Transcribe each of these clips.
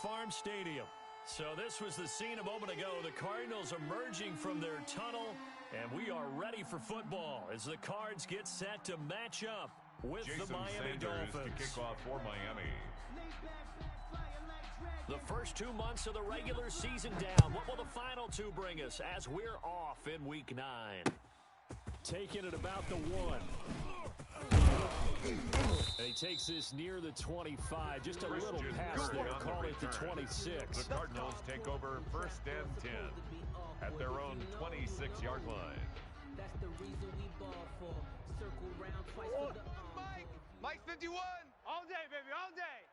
Farm Stadium. So this was the scene a moment ago. The Cardinals emerging from their tunnel, and we are ready for football as the Cards get set to match up with the Miami Dolphins. To kick off for Miami. The first 2 months of the regular season down. What will the final two bring us as we're off in Week 9? Taking it about the 1. And he takes this near the 25. Just a little pass there. Call it the 26. The Cardinals take over 1st and 10 at their own 26-yard line. That's the reason we ball for. Circle round twice for the Mike 51. All day, baby, all day.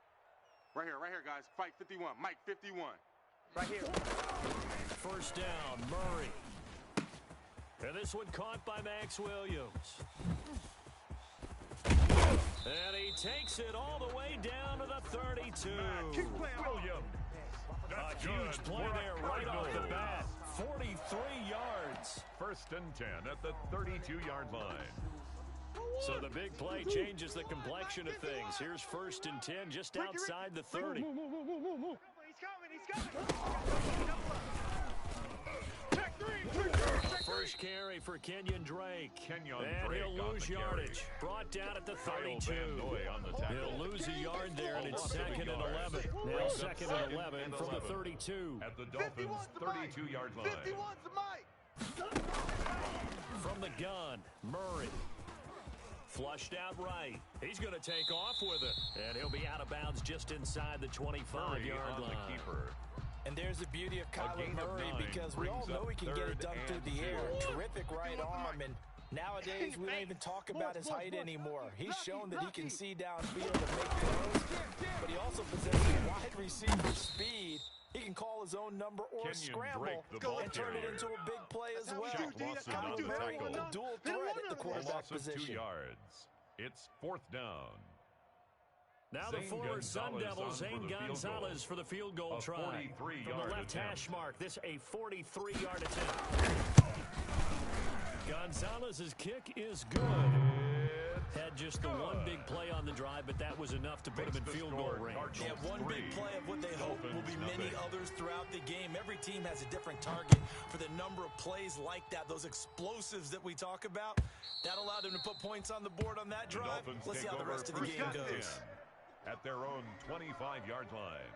Right here, guys. Fight 51. Mike 51. Right here. First down, Murray. And this one caught by Max Williams. And he takes it all the way down to the 32. Williams. A huge play there right off the bat. 43 yards. 1st and 10 at the 32-yard line. So the big play changes the complexion of things. Here's 1st and 10 just outside the 30. He's coming. Check 3. First carry for Kenyon Drake. Kenyon and Drake he'll lose yardage. Brought down at the 32. He'll lose a yard there, and it's 2nd and 11. Now 2nd and 11 from the 32. At the Dolphins' 32-yard line. 51's the Mike. From the gun, Murray. Flushed out right. He's going to take off with it. And he'll be out of bounds just inside the 25-yard line. The keeper. And there's the beauty of Kyler Murray because we all know he can get it done through the air. Terrific right arm. And nowadays, we don't even talk about his height anymore. He's shown that he can see downfield and make throws. But he also possesses wide receiver speed. He can call his own number or scramble and turn it into a big play as well. Kyler Murray with a dual threat at the quarterback position. 2 yards. It's 4th down. Now the former Sun Devil, Zane Gonzalez, for the field goal try. From the left hash mark, this a 43-yard attempt. Gonzalez's kick is good. Had just the one big play on the drive, but that was enough to put him in field goal range. Yeah, one big play of what they hope will be many others throughout the game. Every team has a different target for the number of plays like that, those explosives that we talk about. That allowed them to put points on the board on that drive. Let's see how the rest of the game goes. At their own 25-yard line.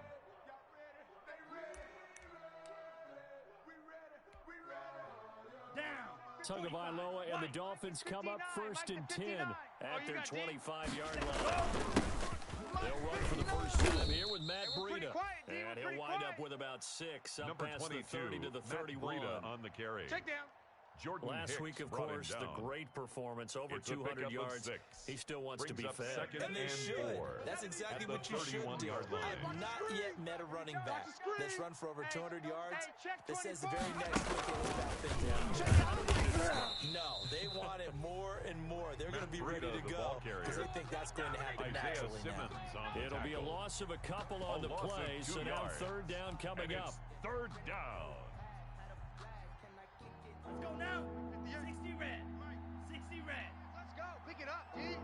Tagovailoa and the Dolphins come up 1st and 10 at their 25-yard line. They'll run for the first time here with Matt Breida. And he'll wind up with about 6 up past the 30 to the 31. On the carry. Check down. Jordan Last Hicks week, of course, the great performance, over 200 yards. He still wants to be fed. And they should. That's exactly what you should do. I've not yet met a running back that's run for over 200 yards that says the very next week they will back things down. No, they want it more and more. They're going to be ready to go because they think that's going to happen naturally now. It'll be a loss of a couple on the play, so now 3rd down coming up. 3rd down. Let's go now. 60 red. 60 red. Let's go. Pick it up, G.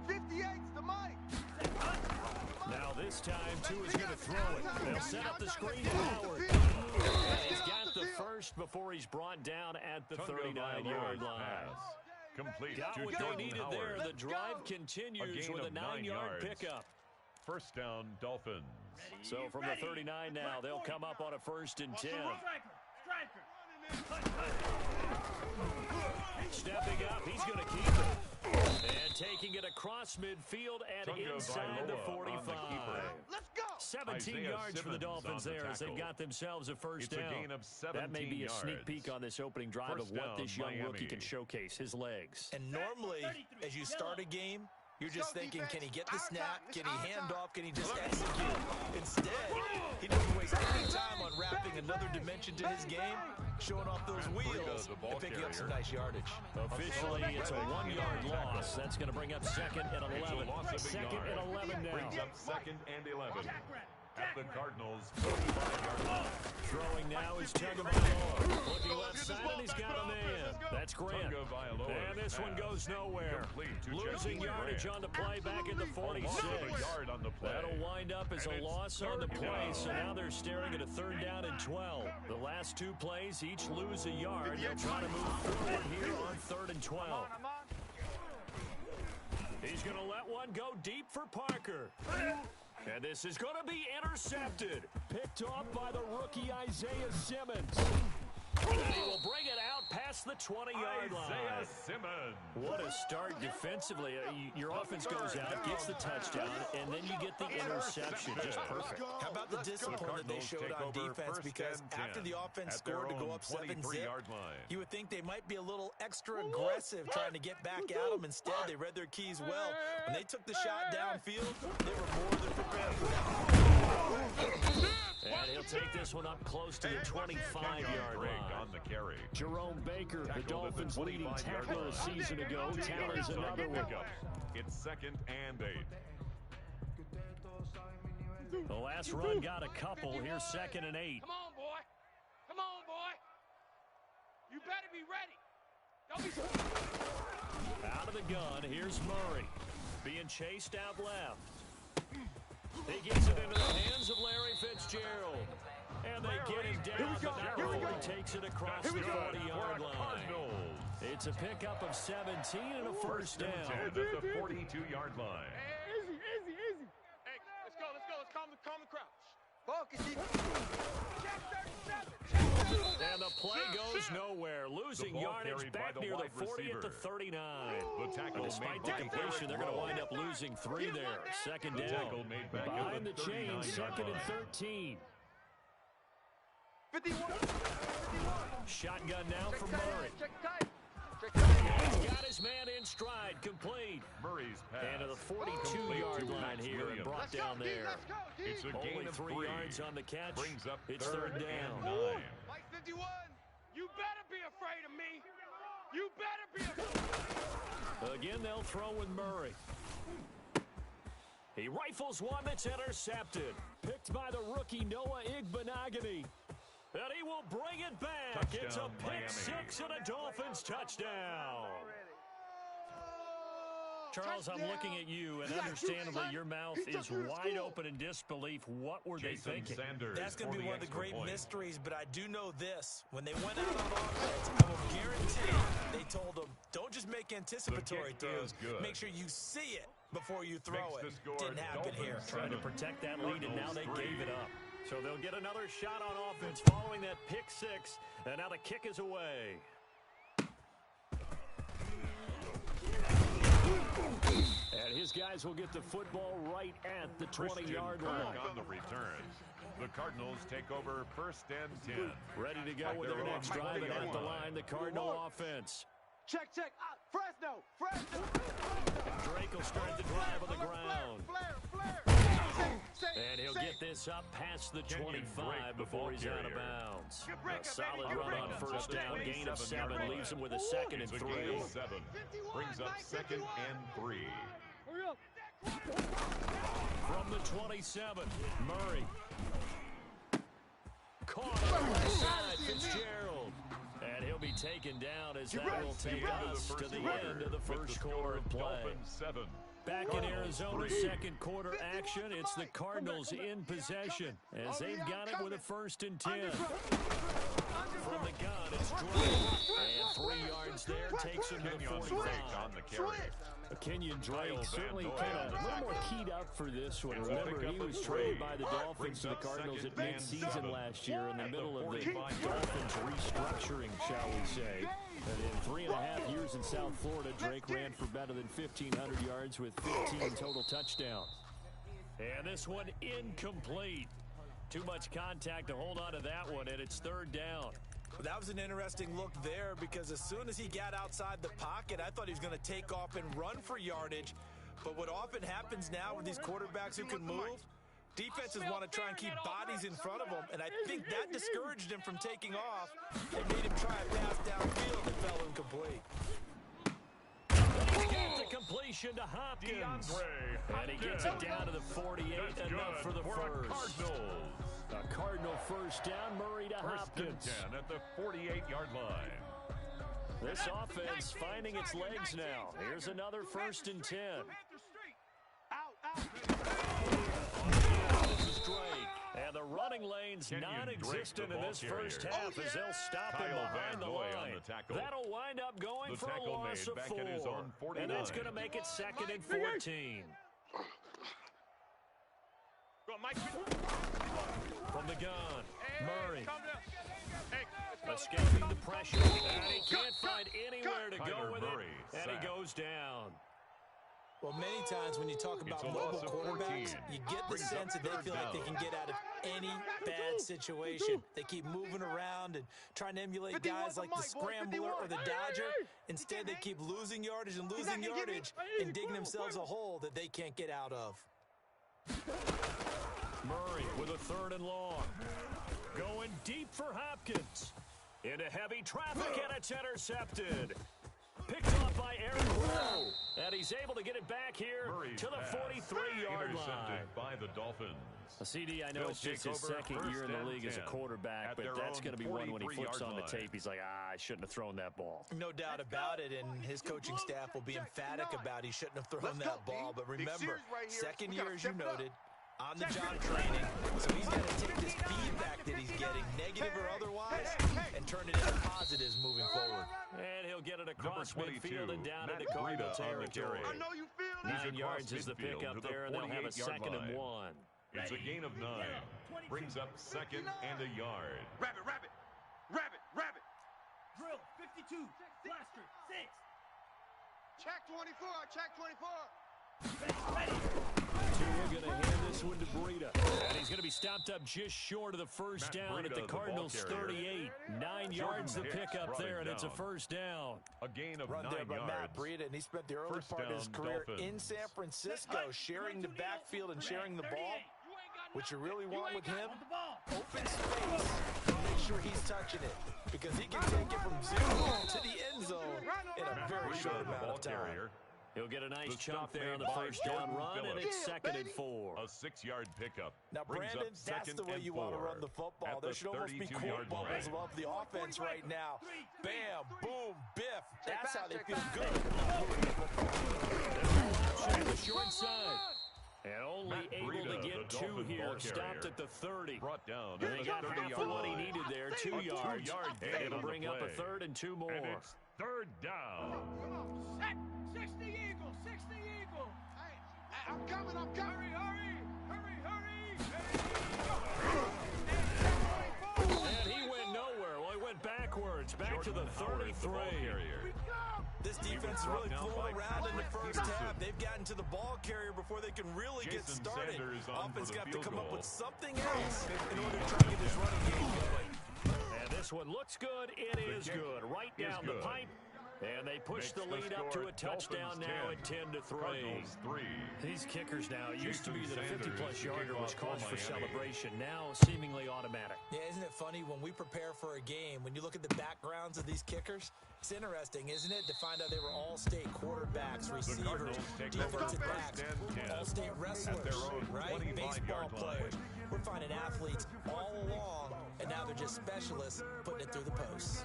58's the Mike. Now this time, Tua's going to throw it. They'll set up the screen to Howard. And he's got the first before he's brought down at the 39-yard line. Complete Got to what Jordan they needed Howard. there. The drive continues with a 9-yard pickup. 1st down, Dolphins. So from the 39 now, they'll come up on a 1st and 10. Striker. Stepping up, he's going to keep it. And taking it across midfield and inside the 45. Let's go. 17 yards for the Dolphins there as they've got themselves a first down. That may be a sneak peek on this opening drive of what this young rookie can showcase, his legs. And normally, as you start a game, you're just thinking, can he get the snap? Can he hand off? Can he just execute? Instead, he doesn't waste any time on wrapping another dimension to his game, showing off those wheels, and picking up some nice yardage. Officially, it's a 1-yard loss. That's going to bring up 2nd and 11. 2nd and 11 now. Brings up 2nd and 11. at the Cardinals' 45-yard line. Throwing now is Tagovailoa. Looking left side, and he's got a man. That's Grant. And this one goes nowhere. Losing yardage on the play back at the 46. That'll wind up as a loss on the play, so now they're staring at a 3rd down and 12. The last 2 plays each lose a yard. They'll try to move forward here on 3rd and 12. He's going to let one go deep for Parker. And this is going to be intercepted. Picked off by the rookie Isaiah Simmons. And he will bring it out past the 20-yard line. Isaiah Simmons. What a start defensively. Your offense goes out, gets the touchdown, and then you get the interception. Just perfect. How about the discipline that they showed on defense? Because after the offense scored to go up 7-zip, you would think they might be a little extra aggressive trying to get back at them. Instead, they read their keys well. When they took the shot downfield, they were more than prepared for that. And he'll take this one up close to the 25-yard line. On the carry. Jerome Baker, the Dolphins' leading tackler a season ago, tallies another one. It's 2nd and 8. The last run got a couple. Here's 2nd and 8. Come on, boy. Come on, boy. You better be ready. Don't be... Out of the gun, here's Murray. Being chased out left. He gets it into the hands of Larry Fitzgerald. And they get him down, but not before he takes it across the 40-yard line. It's a pickup of 17 and a 1st down. At the 42-yard line. Easy. Hey, let's go. Let's calm the crowd. Focus. Check 37. And the play goes nowhere. Losing yardage back near the 40 at the 39. Despite the completion, they're going to wind up losing 3 there. 2nd down. Behind the chains, 2nd and 13. 51. Shotgun now for Murray. He's got his man in stride, complete. Murray's pass. And to the 42-yard line here and brought down there. It's a gain Only of 3 3 yards on the catch. Brings up It's 3rd 3rd down. and 9. Mike 51, you better be afraid of me. You better be afraid. Again, they'll throw with Murray. He rifles one that's intercepted. Picked by the rookie Noah Igbenogany. And he will bring it back. Touchdown, It's a pick Miami. 6 and a Dolphins touchdown. Charles, I'm looking at you, and understandably, your mouth is wide open in disbelief. What were they thinking? Sanders. That's going to be one of the great point. mysteries, but I do know this. When they went out on offense, I will guarantee they told them, don't just make anticipatory throws. Make sure you see it before you throw it. Didn't happen here. Trying to protect that lead, and now they gave it up. So they'll get another shot on offense following that pick 6, and now the kick is away. And his guys will get the football right at the 20-yard line. On the return. The Cardinals take over 1st and 10. Ready to go with their next drive, and at the line, the Cardinal offense. Check. Fresno. Drake will start the drive on the ground. And he'll get this up past the 25 before he's out of bounds. A solid run on 1st down, gain of 7, leaves him with a 2nd and 3. Brings up 2nd and 3. From the 27, Murray. Caught on the side, Fitzgerald. And he'll be taken down as that will take us to the end of the first quarter of play. Back in Arizona, 2nd quarter action. It's the Cardinals in possession as they've got it with a 1st and 10. From the gun, it's Drake. And 3 yards there takes him to the 45. Kenyon Drake certainly kind of a little more keyed up for this one. Remember, he was traded by the Dolphins to the Cardinals at mid-season last year in the middle of the Dolphins restructuring, shall we say. And in 3.5 years in South Florida, Drake ran for better than 1,500 yards with 15 total touchdowns. And this one incomplete. Too much contact to hold on to that one, and it's 3rd down. That was an interesting look there because as soon as he got outside the pocket, I thought he was going to take off and run for yardage. But what often happens now with these quarterbacks who can move, defenses want to try and keep bodies in front of them, and I think that discouraged him from taking off and made him try a pass downfield and fell incomplete. He got the completion to Hopkins. And he gets it down to the 48, enough for the first. Cardinals. A Cardinal first down, Murray to Hopkins. First and 10 at the 48-yard line. This offense finding its legs now. Here's another 1st and 10. This is Drake. And the running lane's non-existent in this first half as they'll stop him behind the line. That'll wind up going for a loss of 4. And that's going to make it 2nd and 14. From the gun, Murray. Escaping the pressure. And he can't find anywhere to go with it. And he goes down. Well, many times when you talk about mobile quarterbacks, you get the sense that they feel like they can get out of any bad situation. They keep moving around and trying to emulate guys like the Scrambler or the Dodger. Instead, they keep losing yardage and losing yardage and digging themselves a hole that they can't get out of. Murray with a 3rd and long. Going deep for Hopkins. Into heavy traffic, and it's intercepted. Picked off by Aaron Crow. And he's able to get it back here to the 43-yard line. By the Dolphins. CD, I know it's just his 2nd year in the league as a quarterback, but that's going to be one when he flips on the tape. He's like, I shouldn't have thrown that ball. No doubt about it, and his coaching staff will be emphatic about he shouldn't have thrown that ball. But remember, 2nd year, as you noted, on-the-job training, so he's got to take this feedback that he's getting, negative or otherwise, and turn it into positives moving forward. And he'll get it across midfield and down into Cardinal territory. 9 yards is the pickup there, and they'll have a 2nd and 1. It's a gain of 9. Brings up 2nd and a yard. Rabbit. Drill, 52. Blaster, 6. Check 24. Check 24. We're going to hand this one to Breida. And he's going to be stopped up just short of the first down at the Cardinals' 38. 9 yards the pickup there, and it's a first down. A gain of 9 there by yards. Matt Breida, and he spent the early part of his career in San Francisco, sharing the backfield and sharing the ball. What you really want with him, open space, and make sure he's touching it, because he can take it from 0 to the end zone in a very short amount of time. He'll get a nice chunk there on the first down run, and it's 2nd and 4. A 6-yard pickup. Now, Brandon, that's the way you want to run the football. There should almost be quote bubbles above the offense right now. Bam, boom, biff. That's how they feel good. The short side. And only able to get 2 here. Stopped at the 30. Brought down. And he got half of what he needed there. 2 yards. And it'll bring up a 3rd and 2 more. And it's 3rd down. Set. 60 Eagle. 60 Eagle. Hey, I'm coming. And he went nowhere. Well, he went backwards. Back to the 33. This defense is really flown around in the first half. They've gotten to the ball carrier before they can really get started. Offense got to come up with something else in order to try to get this running game going. And this one looks good. It is good. Right down the pipe. And they push the lead up to a touchdown now at 10-3. These kickers now, it used to be that a 50-plus yarder was cause for celebration. Now seemingly automatic. Yeah, isn't it funny when we prepare for a game, when you look at the backgrounds of these kickers, it's interesting, isn't it, to find out they were all-state quarterbacks, receivers, defensive backs, all-state wrestlers, right? Baseball players. We're finding athletes all along, and now they're just specialists putting it through the posts.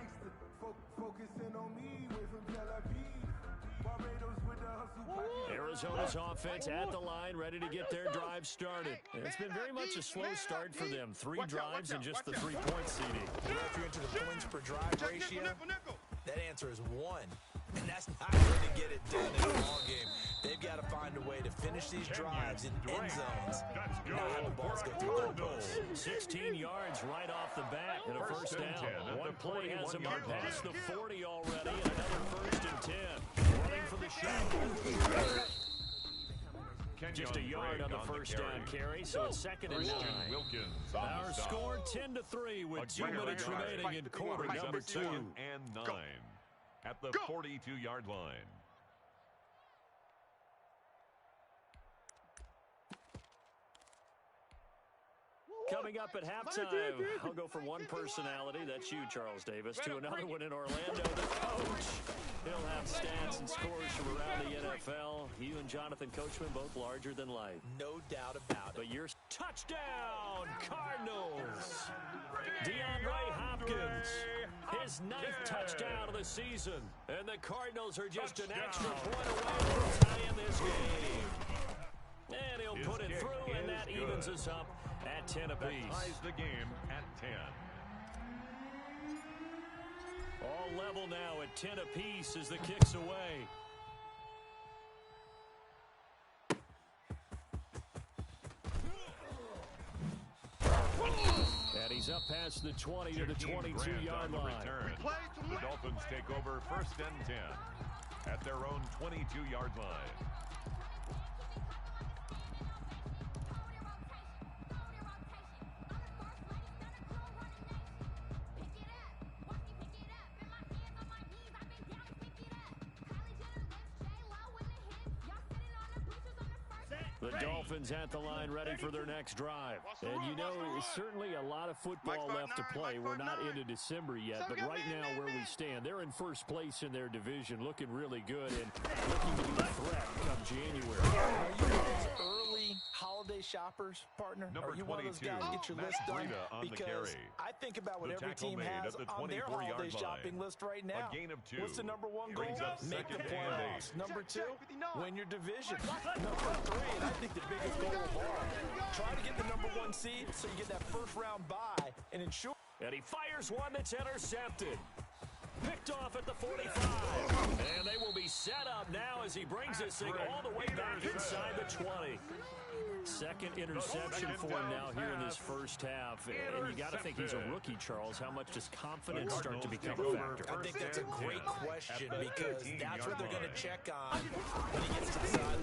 Arizona's offense at the line, ready to get their drive started. And it's been very much a slow start for them. 3 drives and just the 3-point seeding. Well, if you're into the points per drive ratio, that answer is 1. And that's not going to get it done in a ball game. They've got to find a way to finish these drives in end zones, not have the balls go through the post. 16 yards right off the bat and a first down. One play has him up past the 40 already, and another 1st and 10. Running for the shot. Just a yard on the first down carry, so it's 2nd and 9. Our score 10-3 with 2 minutes remaining in quarter number 2. 2nd and 9 at the 42-yard line. Coming up at halftime, I'll go from one personality, that's you, Charles Davis, to another one in Orlando, the coach. He'll have stats and scores from around the NFL. You and Jonathan Coachman both larger than life. No doubt about it. But your touchdown, Cardinals. DeAndre Hopkins, his 9th touchdown of the season. And the Cardinals are just an extra point away from tying this game. And he'll put it through, and that evens us up at 10 apiece. That ties the game at 10. All level now at 10 apiece as the kick's away. And he's up past the 20 to the 22-yard line. The Dolphins take over 1st and 10 at their own 22-yard line. The Dolphins at the line ready for their next drive. And you know, certainly a lot of football left to play. We're not into December yet, but right now where we stand, they're in first place in their division, looking really good and looking to be a threat come January. Are you one of those early holiday shoppers, partner? Number Are you one of those guys to get your list done? Because I think about what every team has on their holiday shopping list right now. A gain of 2. What's the number one goal? Make the playoffs. Number 2, win your division. Number 3, and I think the biggest goal of all, try to get the number 1 seed so you get that first round bye and ensure. And he fires one that's intercepted. Picked off at the 45. And they will be set up now as he brings this thing all the way back inside the 20. Second interception for him now here in this first half. And you got to think he's a rookie, Charles. How much does confidence start to become a factor? I think that's a great question because that's what they're going to check on when he gets to the sideline.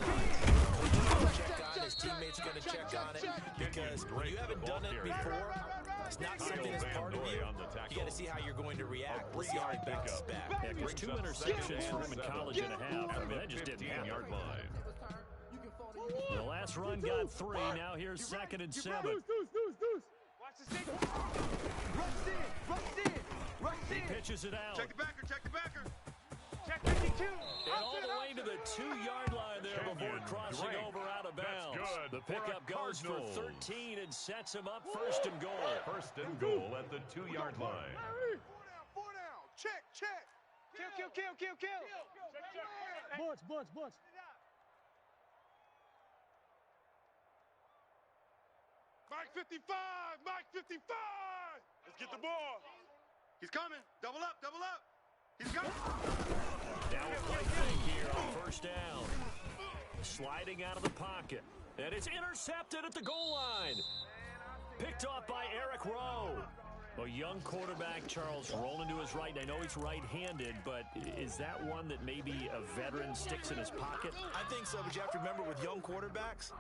Check on, his teammates are going to check on it because when you haven't done it before, it's not something that's part of you. You got to see how you're going to react. We'll see how he bounces back. Heck, there's 2 interceptions for him in college and a half. I mean, that just didn't happen. The last run got 3. Now here's 2nd and 7. Watch the stick. Rush in. He pitches it out. Check the backer. Check 52. And all the way to the 2-yard line there before crossing over out of bounds. The pickup goes for 13 and sets him up 1st and goal. 1st and goal at the 2-yard line. 4 down. Check. Kill. Bunch. Mike 55. Let's get the ball. He's coming. Double up. He's coming. Now a play fake here on 1st down. Sliding out of the pocket. And it's intercepted at the goal line. Picked off by Eric Rowe. A young quarterback, Charles, rolling to his right. I know he's right-handed, but is that one that maybe a veteran sticks in his pocket? I think so, but you have to remember with young quarterbacks,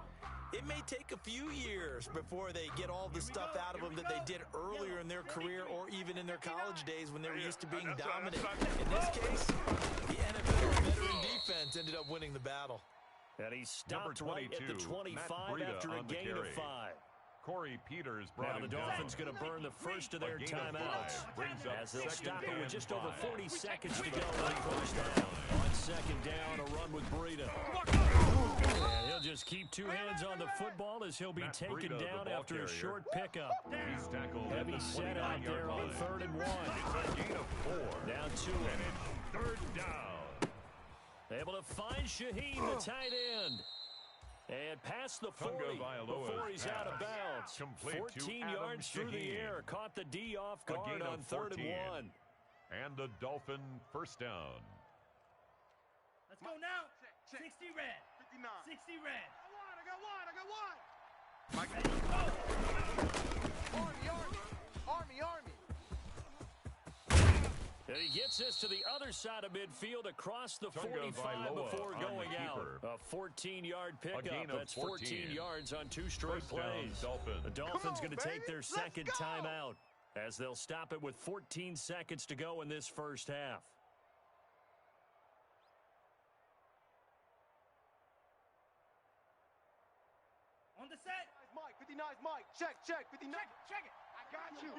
it may take a few years before they get all the stuff out of them that they did earlier in their career or even in their college days when they were used to being dominant. In this case, the NFL veteran defense ended up winning the battle. And he stopped right at the 25 after a gain of 5. Corey Peters brought now the Dolphins going to burn the first of their timeouts as they'll stop it with just over 40 seconds to go on 1st down. On 2nd down, a run with Breida. And he'll just keep 2 hands on the football as he'll be taken down after a short pickup. Heavy set out there on 3rd and 1. It's a gain of 4. Down 2. And it's 3rd down. Able to find Shaheen, the tight end. And past the 40 before he's out of bounds. 14 yards through the air. Caught the D off guard on 3rd and 1. And the Dolphin 1st down. Let's go now. 60 red. 59. 60 red. I got one. Army. And he gets this to the other side of midfield across the 45 before going out. A 14-yard pickup. That's 14 yards on 2 straight plays. The Dolphins going to take their 2nd timeout as they'll stop it with 14 seconds to go in this first half. On the set. Mike, 59's Mike. Check, 59. Check it. I got you,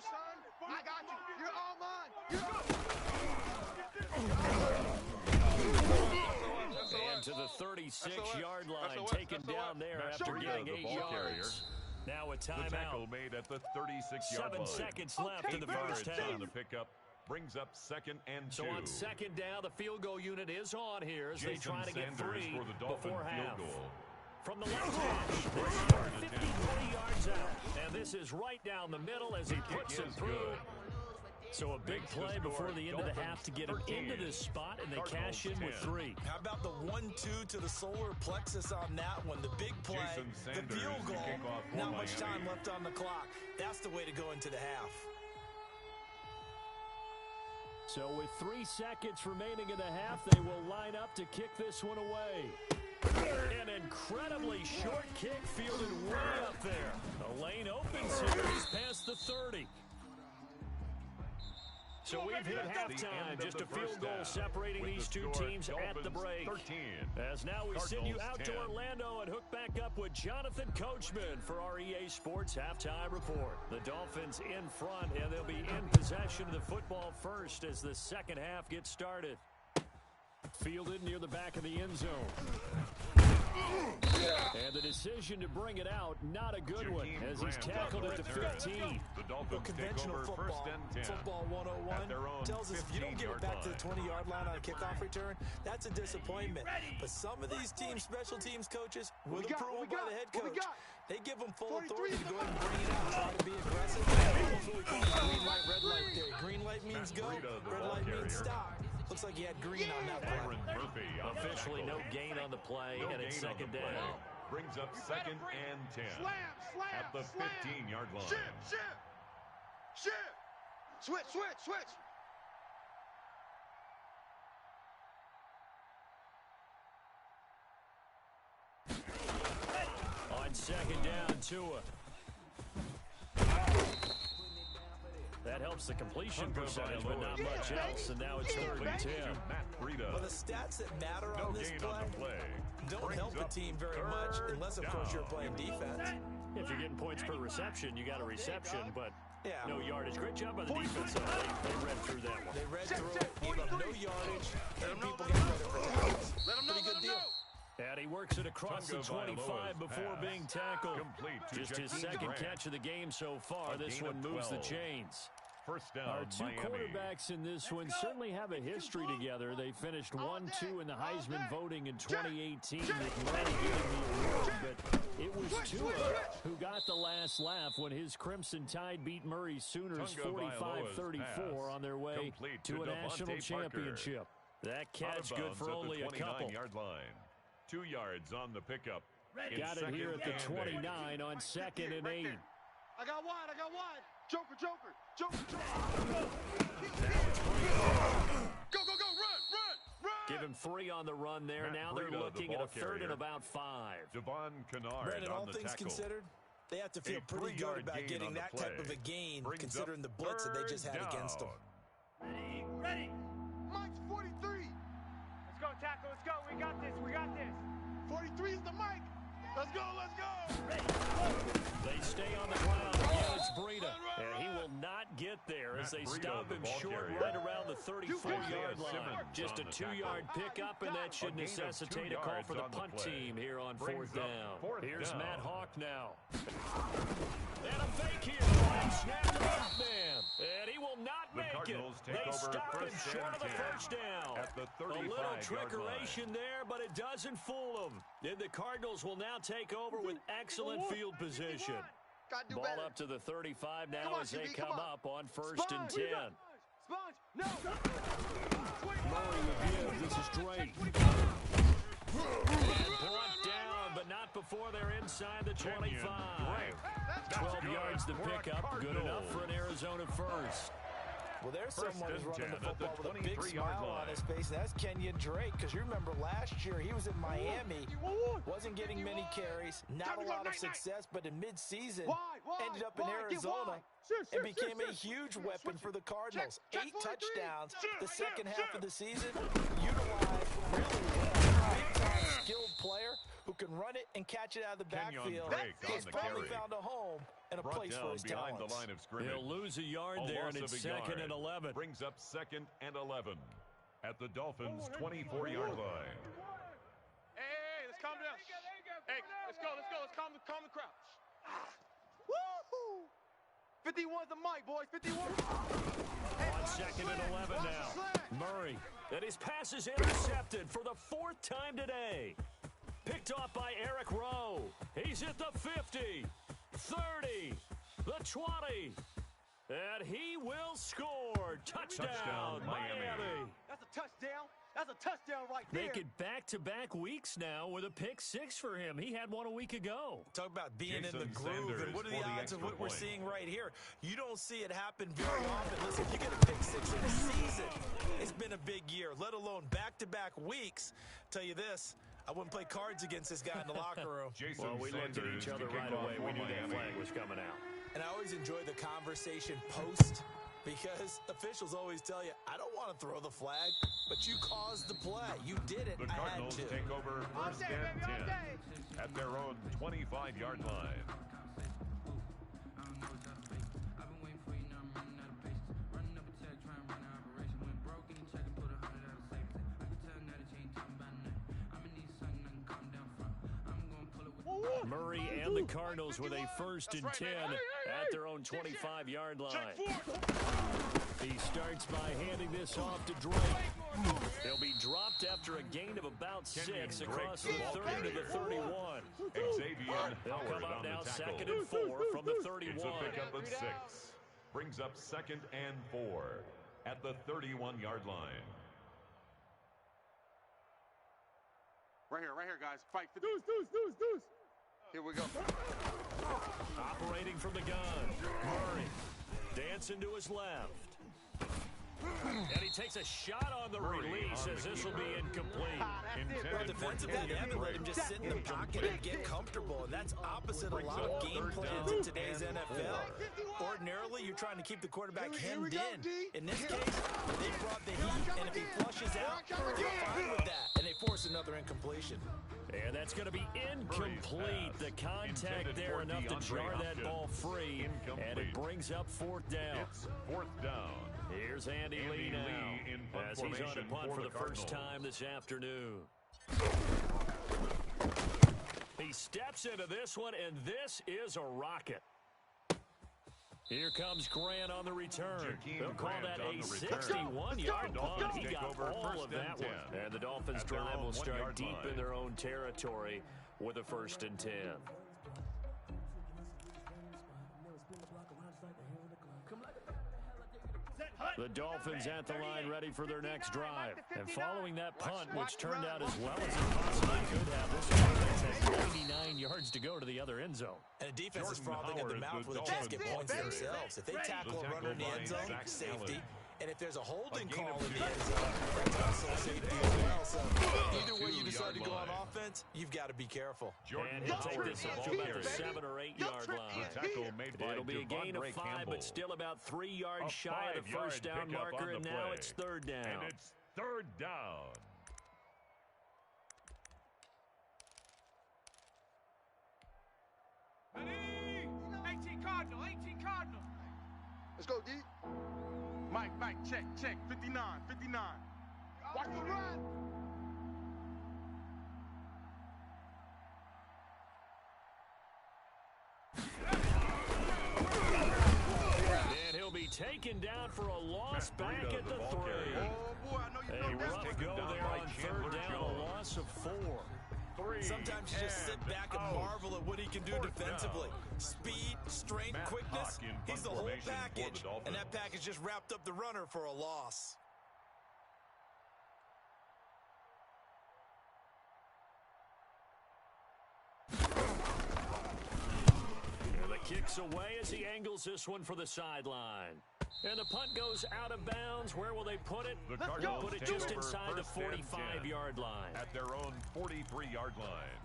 son. I got you. You're all mine. And to the 36-yard line, taken down there after getting 8 yards. Now a timeout. The tackle made at the 36-yard line. 7 seconds left in the first half. On the pickup brings up 2nd and 2. So on 2nd down, the field goal unit is on here as they try to get 3 before half. From the left hash, they start 53 yards out. And this is right down the middle as he puts it through. So a big play before the end of the half to get him into this spot, and they cash in with 3. How about the 1-2 to the solar plexus on that one? The big play, the field goal, not much time left on the clock. That's the way to go into the half. So with 3 seconds remaining in the half, they will line up to kick this one away. An incredibly short kick fielded way up there. The lane opens here. He's past the 30. So we've hit halftime, just a field goal separating these two teams at the break. 13, as now we send you out to Orlando and hook back up with Jonathan Coachman for our EA Sports Halftime Report. The Dolphins in front, and they'll be in possession of the football first as the second half gets started. Fielded near the back of the end zone. And the decision to bring it out, not a good one, as he's tackled at the 15. The conventional football 101 tells us if you don't get it back to the 20-yard line on a kickoff return, that's a disappointment. But some of these special teams coaches, with approval by the head coach, they give them full authority to go ahead and bring it out, try to be aggressive. That's what we call the green light, red light theory. Green light means go, red light means stop. Looks like he had green on that play. Officially no gain on the play, and it's 2nd down. Brings up 2nd and 10 at the 15-yard line. Switch. On 2nd down, Tua. That helps the completion percentage, but not much else, and now it's 3rd and 10. Well, the stats that matter on this play don't help the team very much, unless, of course, you're playing defense. If you're getting points per reception, you got a reception, but no yardage. Great job by the defense. They read through that one. They read through it, gave up no yardage, and people get credit for tackles. Pretty good deal. And he works it across the 25 before being tackled. Just his 2nd catch of the game so far. This one moves the chains. First down, our 2 quarterbacks in this one certainly have a history together. They finished 1-2 in the Heisman voting in 2018 with Manny getting the award, but it was Tua who got the last laugh when his Crimson Tide beat Murray Sooners 45-34 on their way to a national championship. That catch good for only a couple. 29-yard line. 2 yards on the pickup. Got it here at the 29 on 2nd and 8. I got wide. Joker. Go, run. Give him 3 on the run there. Now they're looking at a 3rd and about 5. Devon Kennard Brandon, on all the things tackle. considered, they have to feel pretty good about getting that type of a gain, considering the blitz that they just had against them. Ready. Mike's 43. Let's go, tackle. Let's go. We got this. 43 is the Mike. Let's go. They stay on the ground. Again, it's Breida. And he will not get there as they stop him short right around the 34-yard line. Just a 2-yard pickup, and that should necessitate a call for the punt team here on 4th down. Here's Matt Hawk now. And a fake here. Snap to the man. And he will not make it. They stop him short of the first down. A little trickeration there, but it doesn't fool them. And the Cardinals will now take over with excellent field position. Ball up to the 35 now as they come up on 1st and 10. Murray again. This is Drake. And brought down, but not before they're inside the 25. 12 yards to pick up. Good enough for an Arizona first. Well, there's someone who's running the football with a big smile on his face, and that's Kenyon Drake, because you remember last year he was in Miami, wasn't getting many carries, not a lot of success, but in mid-season ended up in Arizona and became a huge weapon for the Cardinals. 8 touchdowns the second half of the season, utilized really well. Big-time skilled player who who can run it and catch it out of the Kenyon backfield. Drake on He's the finally carry. found a home and a Brought place for down his behind talents. the line of scrimmage. He'll lose a yard there, and loss it's of a second yard. and 11. Brings up 2nd and 11 at the Dolphins' 24-yard line. Hey, let's calm down. Hey, let's go. Let's calm the crowd. Woo-hoo! 51's the mic, boys. 51. On second and 11 now. Murray, and his pass is intercepted for the 4th time today. Picked off by Eric Rowe. He's at the 50, 30, the 20. And he will score. Touchdown, Miami. That's a touchdown. That's a touchdown right there. Make it back-to-back weeks now with a pick 6 for him. He had one a week ago. Talk about being Jason in the groove, Sanders and what are for the the odds of extra what we're point. seeing right here? You don't see it happen very often. Listen, if you get a pick 6 in a season, it's been a big year, let alone back-to-back weeks. Tell you this, I wouldn't play cards against this guy in the locker room. Jason Well, we looked at Sanders each other to kick right off away. for We knew that Miami. flag was coming out. And I always enjoy the conversation post, because officials always tell you, I don't want to throw the flag, but you caused the play. You did it. The I had Cardinals to. take over 1st and 10 at their own 25-yard line. Murray and the Cardinals with a 1st and 10 at their own 25-yard line. He starts by handing this off to Drake. He'll be dropped after a gain of about 6 across the 30 to the 31. Xavier They'll Howard come up on now the tackle. 2nd and 4 from the 31. It's a pickup of 6. Brings up 2nd and 4 at the 31-yard line. Right here, guys. Fight. Deuce. Here we go. Operating from the gun. Murray dancing to his left. And he takes a shot on the release as this will be incomplete. Well, defensively, they have to let him just sit in the pocket and get comfortable, and that's opposite a lot of game plans in today's NFL. Ordinarily, you're trying to keep the quarterback hemmed in. In this case, they brought the heat, and if he flushes out, they're fine with that, and they force another incompletion. And that's going to be incomplete. The contact there enough to jar that ball free, and it brings up 4th down. It's 4th down. Here's Andy Lee in now, punt as he's on the formation punt for the first Cardinals. time this afternoon. He steps into this one, and this is a rocket. Here comes Grant on the return. They'll call that a 61-yard punt. He got all of that one. And the Dolphins drive will start deep in their own territory with a 1st and 10. The Dolphins at the line ready for their next drive. And following that punt, which turned out as well as it possibly could have, this offense has 99 yards to go to the other end zone. And a defense is Jordan frothing at the Howard, mouth the with a chance to get Dolphins points offense. themselves. If they tackle a runner in the end zone, Zach safety. Allen. And if there's a holding gain call of in the 2. end zone, that's also safety as well. So either way you decide to go on 2-yard line. offense, you've got to be careful. Jordan And he'll take Howard this on up to the about the carry. 7 or 8 yard line. The tackle made by It'll be a gain of Devondre 5, Campbell. but still about 3 yards A shy of the 5-yard first down pickup marker, on and the now play. it's 3rd down. And it's 3rd down. Ready? 18 Cardinal. Let's go, D. Mike, check. 59. Watch the run. And he'll be taken down for a loss back Breida, at the the 3. ball carrier. Oh, boy, I know you A felt that rough one. taken go down there by on Chandler 3rd down, Jones. a loss of 4. 3 Sometimes you just sit back and marvel at what he can do 4th defensively. down. Speed, strength, Matt quickness. Hawk in He's the punt whole formation for the package. And Dolphins. that package just wrapped up the runner for a loss. And the kick's away as he angles this one for the sideline. And the punt goes out of bounds. Where will they put it? The They'll Cardinals put it take just over inside the 1st and 10 45-yard line. at their own 43-yard line.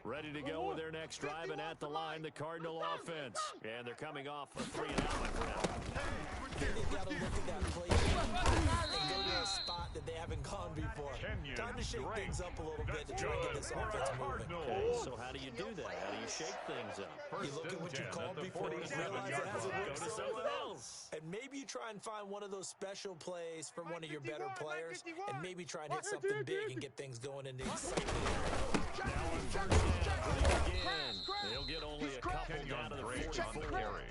Ready to go with their next drive, and at the line, the Cardinal offense. And they're coming off a 3-and-out, my friend. They've got to look at that play and go to a spot that they haven't gone before. Time to shake things up a little bit to try and get this offense moving. Okay, so how do you do that? How do you shake things up? You look at what you called before and realize it hasn't worked. Go to something else. And maybe you try and find one of those special plays from one of your better players, and maybe try and hit something big and get things going in the excitement. Now on first down, again. They'll get only a couple down to the 44.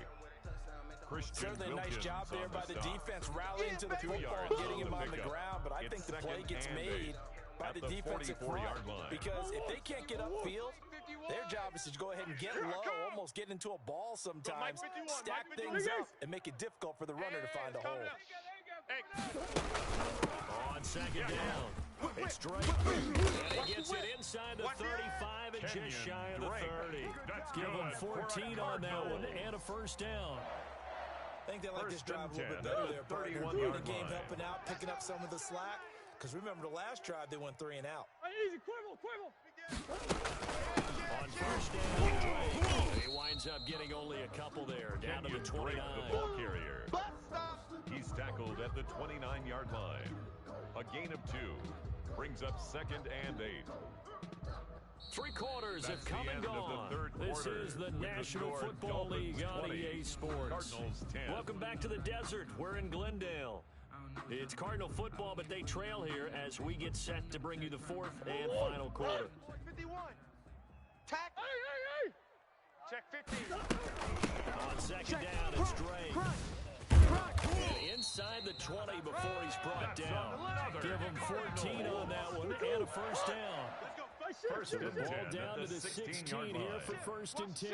Certainly a nice job there by the defense, rallying to the football and getting him on the ground, but I think the play gets made by the defensive front, because if they can't get upfield, their job is to go ahead and get low, almost get into a ball sometimes, stack things up, and make it difficult for the runner to find a hole. On second down, it's Drake, and he gets it inside the 35 and just shy of the 30. Give him 14 on that one and a first down. I think they like this drive a little bit better there, partner. The game helping out, picking up some of the slack. Because remember, the last drive, they went 3-and-out. Easy, quiver. On first down, he winds up getting only a couple there, down to the 29. The ball carrier. He's tackled at the 29-yard line. A gain of 2 brings up 2nd and 8. Three quarters have come and gone. This is the National Football League on EA Sports. Welcome back to the desert. We're in Glendale. It's Cardinal football, but they trail here as we get set to bring you the 4th and final quarter. 51. Tack. Hey. Check 15. On second down, it's Drake. And inside the 20 before he's brought down. Give him 14 on that one and a first down. First and The 10 ball at down the to the 16 here for first and 10.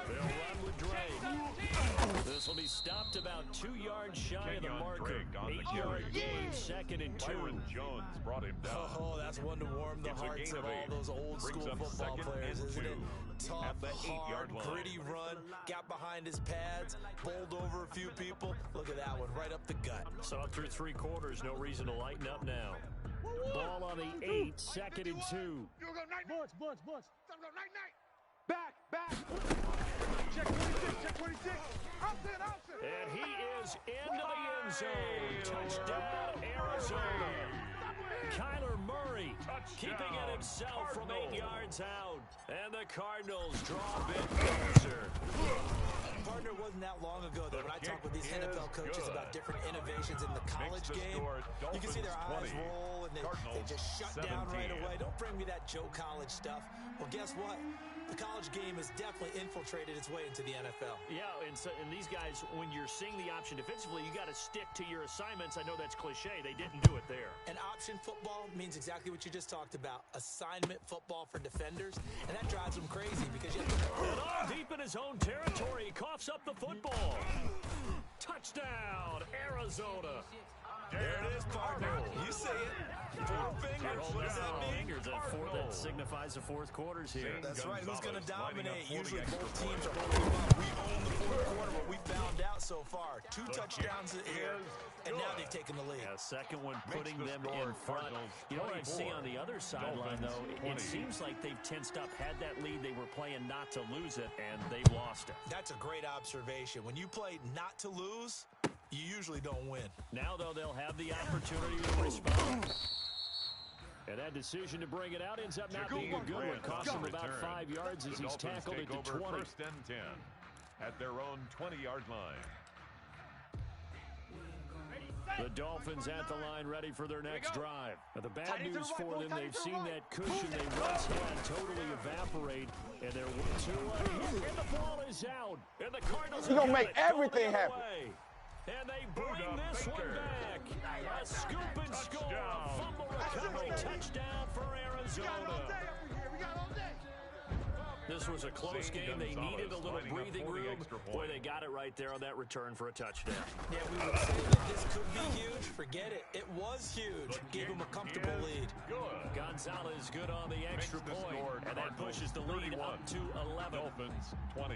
They'll run with Drake. This will be stopped about 2 yards shy of the marker. 8-yard gain, 2nd and 2. Byron Jones brought him down. Oh, that's one to warm the hearts of all those old school football players, isn't it? Tough, hard, gritty run, got behind his pads, bowled over a few people. Look at that one, right up the gut. So through 3 quarters, no reason to lighten up now. Ball on the 8, 2nd and 2. Bunch. Back. Check 26. Outside. And he is into the end zone. Touchdown, Arizona. Kyler Murray keeping it himself from 8 yards out. And the Cardinals draw a bit closer. Partner, wasn't that long ago that when I talk with these NFL coaches about different innovations in the college game, you can see their eyes roll and they just shut down right away. Don't bring me that Joe College stuff. Well, guess what? The college game has definitely infiltrated its way into the NFL. Yeah, and these guys, when you're seeing the option defensively, you got to stick to your assignments. I know that's cliche. They didn't do it there. And option football means exactly what you just talked about. Assignment football for defenders. And that drives them crazy because you have to... And all deep in his own territory, he coughs up the football. Touchdown, Arizona. There it is, partner. You see it. 4 fingers. What does that mean? That signifies the 4th quarter's here. That's right. Who's going to dominate? Usually both teams are holding up. We own the 4th quarter, what we found out so far. 2 touchdowns here, and now they've taken the lead. Yeah, second one putting them in front. You know what I see on the other sideline, though? It seems like they've tensed up, had that lead. They were playing not to lose it, and they've lost it. That's a great observation. When you play not to lose, you usually don't win. Now, though, they'll have the opportunity to respond. And that decision to bring it out ends up not being a good one. Cost him about 5 yards as he's tackled at the 20. First and 10 at their own 20-yard line. The Dolphins at the line ready for their next drive. Now, the bad news for them, they've seen that cushion they once had totally evaporate. And they're 1-2 and the ball is out. And the Cardinals are going to make everything happen. And they bring this one back. A scoop and score. Fumble recovery touchdown for Arizona. This was a close game. They needed a little breathing room. Boy, they got it right there on that return for a touchdown. Yeah, we would say that this could be huge. Forget it. It was huge. Gave them a comfortable lead. Gonzalez good on the extra point. And that pushes the lead up to 11. Dolphins 20.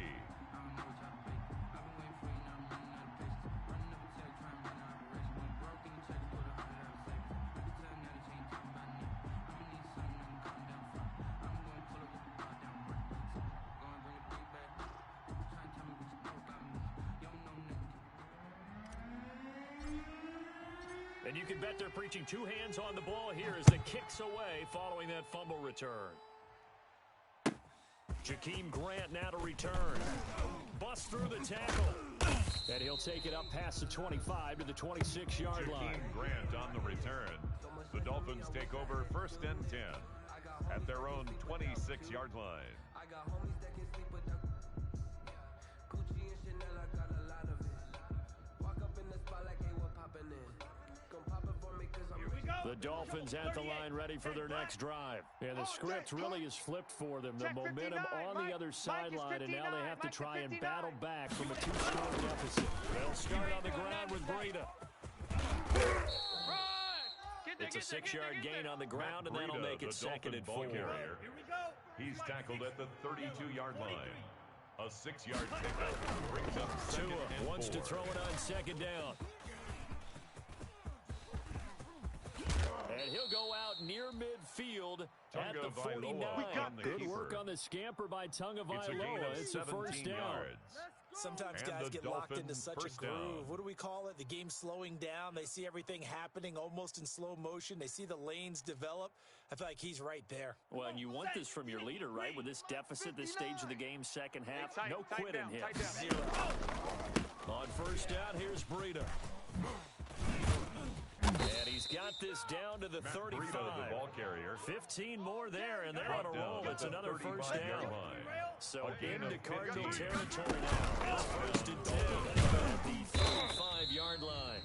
And you can bet they're preaching two hands on the ball here as it kicks away following that fumble return. Jakeem Grant now to return. Bust through the tackle. And he'll take it up past the 25 to the 26-yard line. Jakeem Grant on the return. The Dolphins take over 1st and 10 at their own 26-yard line. The Dolphins at the line ready for their next drive. And the script really is flipped for them. The momentum on the other sideline, and now they have to try and battle back from a 2-score deficit. They'll start on the ground with Breida. It's a 6-yard gain on the ground, and that'll make it 2nd and 4. He's tackled at the 32-yard line. A 6-yard pickup brings up 2nd and 4. Wants to throw it on 2nd down. And he'll go out near midfield at the 49. Good work on the scamper by Tagovailoa. It's a 1st down. Sometimes guys get locked into such a groove. What do we call it? The game's slowing down. They see everything happening almost in slow motion. They see the lanes develop. I feel like he's right there. Well, and you want this from your leader, right? With this deficit, this stage of the game, second half, no quitting him. 0. On 1st down, here's Breida. And he's got this down to the 35. The ball carrier. 15 more there, and they're on a roll. It's another 1st down. So into Cardinal territory now. It's 1st and 10 at the 35-yard line.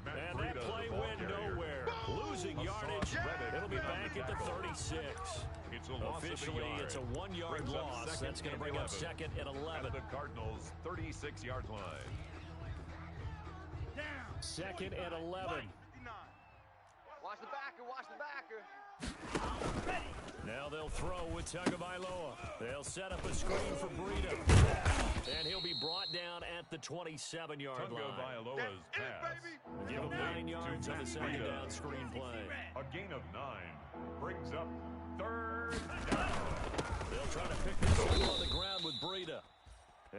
And that play went nowhere. Losing yardage. It'll be back at the 36. Officially, it's a 1-yard loss. That's going to bring up 2nd and 11. At the Cardinals' 36-yard line. 2nd and 11. Watch the backer, watch the backer. Now they'll throw with Tagovailoa. They'll set up a screen for Breida. And he'll be brought down at the 27-yard line. Tagovailoa's pass. Give him 9 yards on the 2nd down screen play. A gain of 9 brings up 3rd down. They'll try to pick this up on the ground with Breida.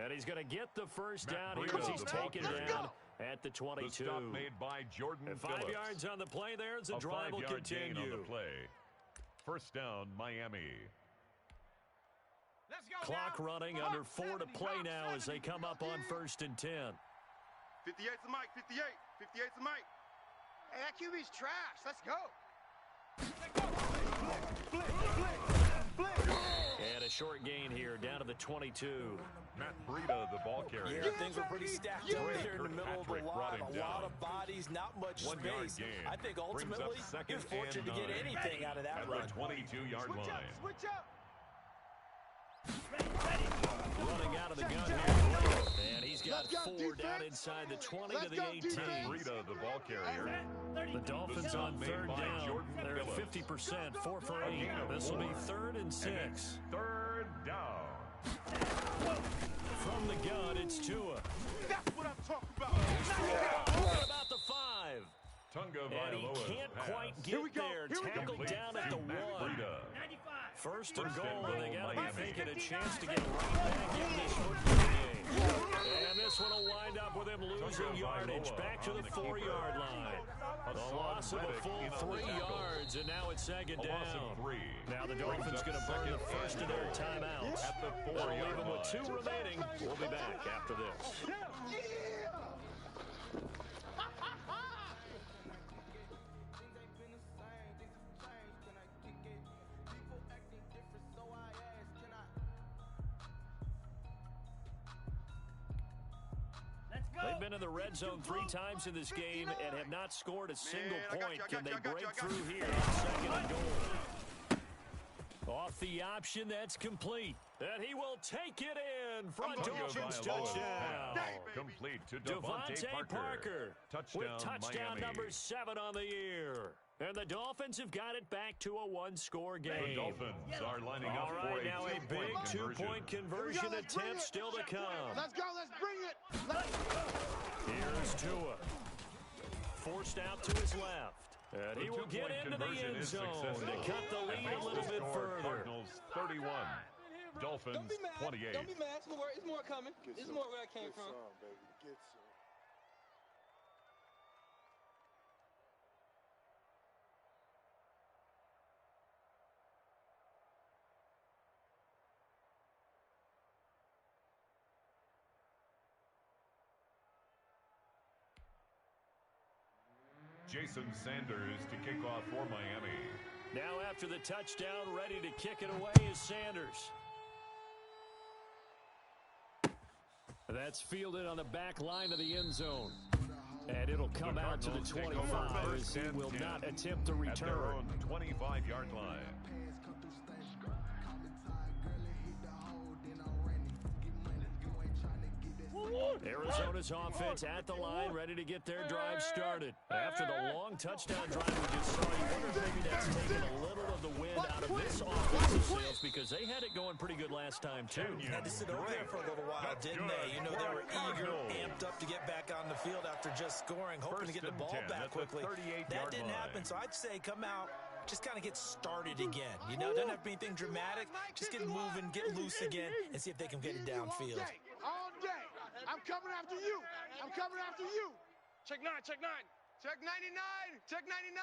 And he's going to get the 1st down here as he's taken down at the 22. The stop made by Jordan and 5 Phillips. yards on the play there as the drive will continue. Gain on the play. 1st down, Miami. Let's go. Clock running under 4 to play now as they come up on 1st and 10. 58's the mic, 58. 58's the mic. Hey, that QB's trash. Let's go. And a short gain here down to the 22. Matt Breida, the ball carrier. Yeah, things were pretty stacked right there in the middle of the line. A lot of bodies, not much 1 yard space. gain. I think ultimately you're fortunate to get anything out of that run. At the 22-yard line. Switch up. Running out of the gun here. And he's got 4 down inside the 20 to the 18. Breida, the ball carrier. The Dolphins on 3rd down. They're at 50%, 4 for 8. This will be 3rd and 6. 3rd down. From the gun, it's Tua. That's what I'm talking about. What about the 5? And he Tagovailoa's can't pass. quite get there. Tackled down at the 1. 1st and goal, and they got to be thinking a chance to get right back in this football game. And this one will wind up with him losing yardage back to the 4-yard line. A loss of a full 3 yards, and now it's 2nd down. Now the Dolphins going to burn the first of their timeouts. At the That'll leave 4-yard them with 2 line. remaining. We'll be back after this. They've been in the red zone 3 times in this game and have not scored a single point. Can they break through here on 2nd and goal? Off the option, that's complete. And he will take it in for a Dolphins touchdown. Complete to Devontae Parker with touchdown Miami. number 7 on the year. And the Dolphins have got it back to a 1-score game. The Dolphins are lining up All for right, now a big 2-point 2-point conversion attempt still to come. Let's go. Let's bring it. Let's go. Here's Tua. Forced out to his left. And he will get into the end zone to cut the lead a little bit further. Cardinals 31. Dolphins Don't be mad. 28. Don't be mad. It's more coming. It's more where I came from. Jason Sanders to kick off for Miami. Now after the touchdown, ready to kick it away is Sanders. That's fielded on the back line of the end zone. And it'll come out to the 25 as he will not attempt to return. At their own 25-yard line. Arizona's offense at the line, ready to get their drive started. After the long touchdown drive we just saw, you wonder if maybe that's taken a little of the wind out of this offensive sails because they had it going pretty good last time, too. Had to sit over there for a little while, didn't they? You know, they were eager, amped up to get back on the field after just scoring, hoping to get the ball back quickly. That didn't happen, so I'd say come out, just kind of get started again. You know, doesn't have to be anything dramatic. Just get moving, get loose again, and see if they can get it downfield. All day. I'm coming after you. I'm coming after you. Check 9, check 9. Check 99. Check 99.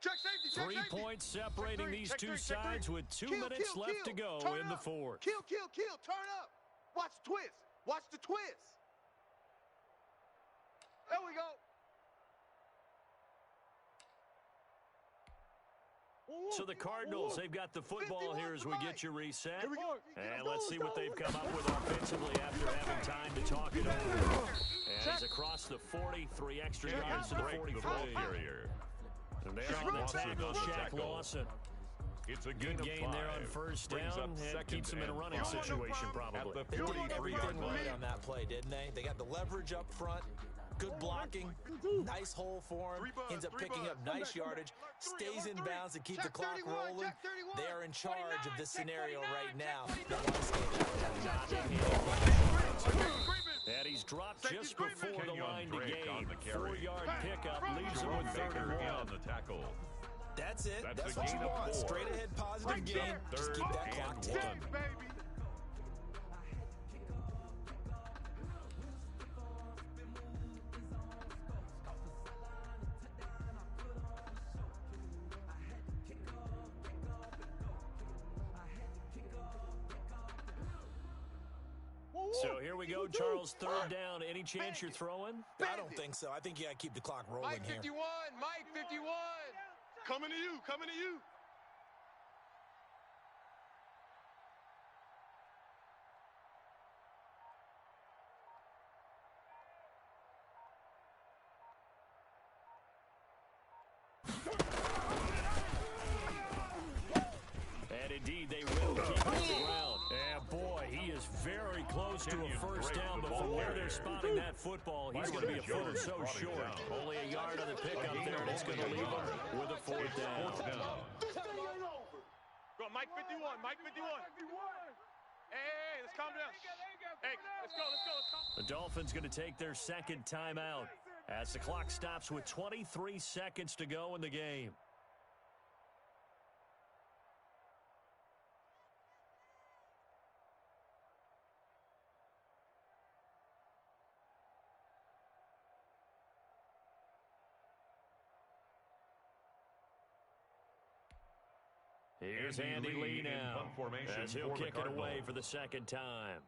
Check safety, check 3 safety. points separating these two sides with 2 minutes left to go in the fourth. Kill. Turn up. Watch the twist. Watch the twist. There we go. So the Cardinals, they've got the football here as we get you reset. Here we go. And let's see what they've come up with offensively after having time to talk it over. As across the 40, 3 extra yards to the 45. And they're on the tackle, Shaq Lawson. It's a Good gain there on first down. And keeps them in a running situation, probably. They did everything right on that play, didn't they? They got the leverage up front. Good blocking, nice hole for him, ends up picking up nice yardage, stays in bounds and keeps the clock rolling. They are in charge of this scenario right now. And he's dropped just before the line to gain. 4-yard pickup leaves him with 3rd and 1 on the tackle. That's it. That's what you want. Straight ahead positive gain. Just keep that clock ticking. So here we go, Charles, 3rd down. Any chance you're throwing? I don't think so. I think you got to keep the clock rolling Mike 51, here. Mike 51. Coming to you, coming to you. And indeed, they will keep it on the ground. And boy, he is very close to a first down, but from where they're spotting that football, he's going to be a foot or so short. Only a yard on the pickup there, and it's going to leave him with a 4th down. Go, Mike 51, Mike 51. Hey, let's calm down. Hey, let's go. The Dolphins going to take their 2nd timeout as the clock stops with 23 seconds to go in the game. Here's Andy Lee now, as he'll kick it away for the 2nd time.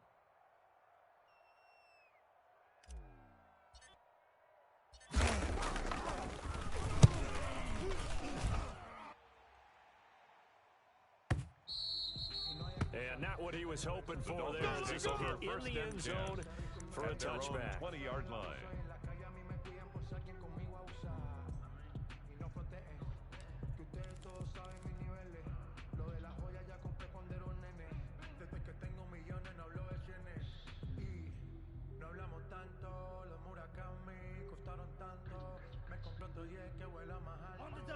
And not what he was hoping for there, as this will hit in the end zone for a touchback. 20-yard line.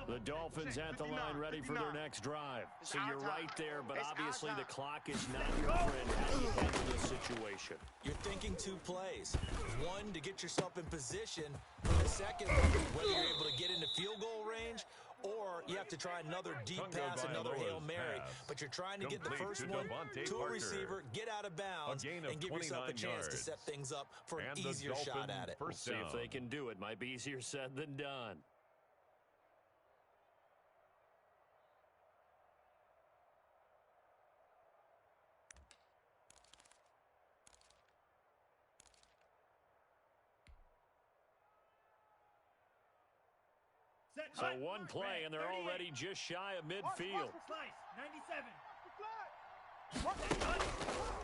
The Dolphins at the line ready for their next drive. So you're right there, but obviously the clock is not your friend. How do you handle this situation? You're thinking 2 plays. 1, to get yourself in position. For the second, whether you're able to get into field goal range, or you have to try another deep pass, another Hail Mary. But you're trying to get the first one to a receiver, get out of bounds, and give yourself a chance to set things up for an easier shot at it. We'll see if they can do it. Might be easier said than done. So one play, and they're already just shy of midfield. Slice, 97.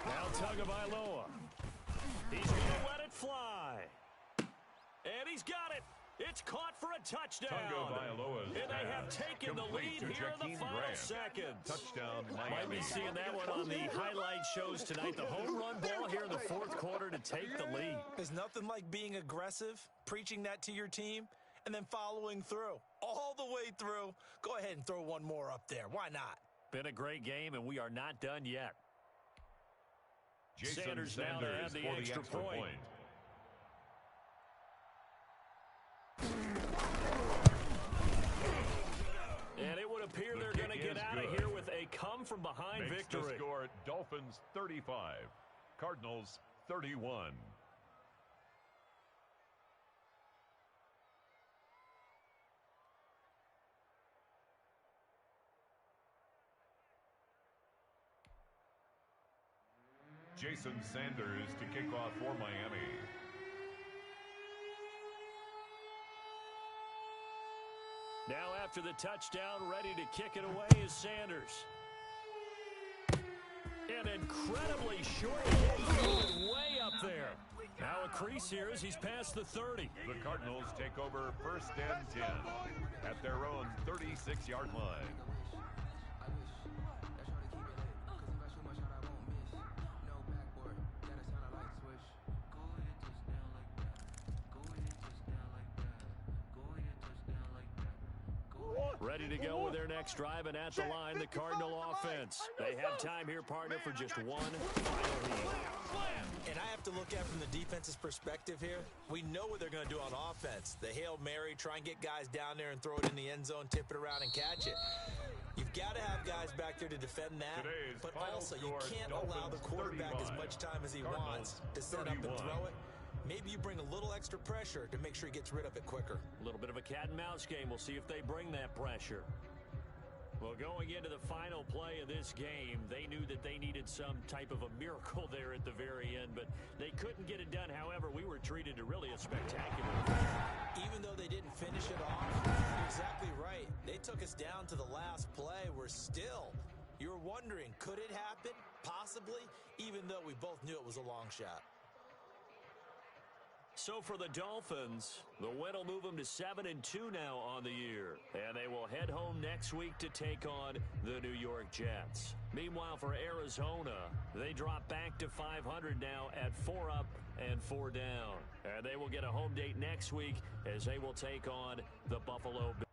Now Tagovailoa. He's going to let it fly. And he's got it. It's caught for a touchdown. Tagovailoa's And they have taken the lead here in the final seconds. Touchdown, Might be seeing that one on the highlight shows tonight. The home run ball here in the fourth quarter to take the lead. There's nothing like being aggressive, preaching that to your team, and then following through. All the way through. Go ahead and throw one more up there. Why not? Been a great game, and we are not done yet. Jason Sanders now to have the extra point. And it would appear they're going to get out of here with a come-from-behind victory. The score, Dolphins 35, Cardinals 31. Jason Sanders to kick off for Miami. Now after the touchdown, ready to kick it away is Sanders. An incredibly short kick, way up there. Now a crease here as he's past the 30. The Cardinals take over 1st and 10 at their own 36-yard line. Ready to go with their next drive, and at the line, the Cardinal offense. They have time here, partner, for just one final lead. And I have to look at it from the defense's perspective here. We know what they're going to do on offense. The Hail Mary, try and get guys down there and throw it in the end zone, tip it around and catch it. You've got to have guys back there to defend that, but also you can't allow the quarterback as much time as he wants to set up and throw it. Maybe you bring a little extra pressure to make sure he gets rid of it quicker. A little bit of a cat and mouse game. We'll see if they bring that pressure. Well, going into the final play of this game, they knew that they needed some type of a miracle there at the very end, but they couldn't get it done. However, we were treated to really a spectacular game. Even though they didn't finish it off, you're exactly right. They took us down to the last play. You're wondering, could it happen? Possibly, even though we both knew it was a long shot. So for the Dolphins, the win will move them to 7-2 now on the year. And they will head home next week to take on the New York Jets. Meanwhile, for Arizona, they drop back to 500 now at 4 up and 4 down. And they will get a home date next week as they will take on the Buffalo Bills.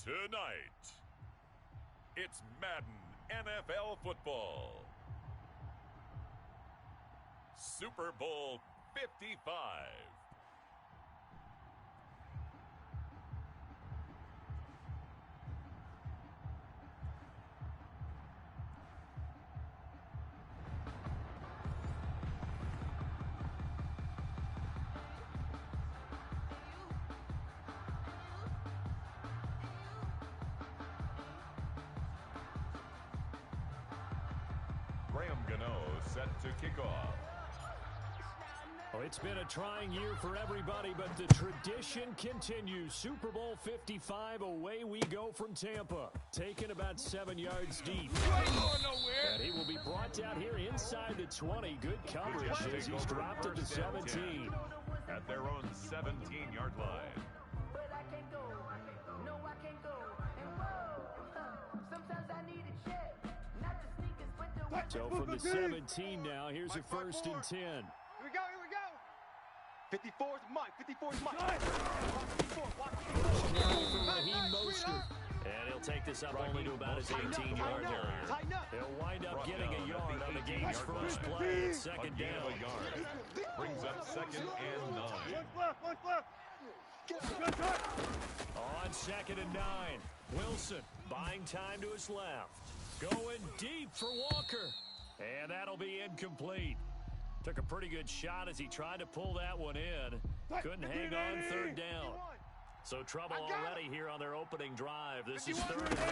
Tonight, it's Madden NFL football. Super Bowl 55. Set to kick off. Well, it's been a trying year for everybody, but the tradition continues. Super Bowl 55, away we go from Tampa. Taken about 7 yards deep. And he will be brought down here inside the 20. Good coverage as he's dropped it to 17. At their own 17-yard line. But I can't go. No, I can't go. And whoa, sometimes I need a check. Not the sneakers, but the so from the 17 now, here's a 1st and 10. Here we go, here we go. 54's Mike, 54's Mike. Raheem Mostert. And he'll take this up only to about his 18-yard area. He'll wind up getting a yard on the game's first play. It's second down. Brings up 2nd and 9. One left. On 2nd and 9. Wilson buying time to his left. Going deep for Walker. And that'll be incomplete. Took a pretty good shot as he tried to pull that one in. Couldn't hang on 3rd down. So trouble already here on their opening drive. This is 3rd and 9.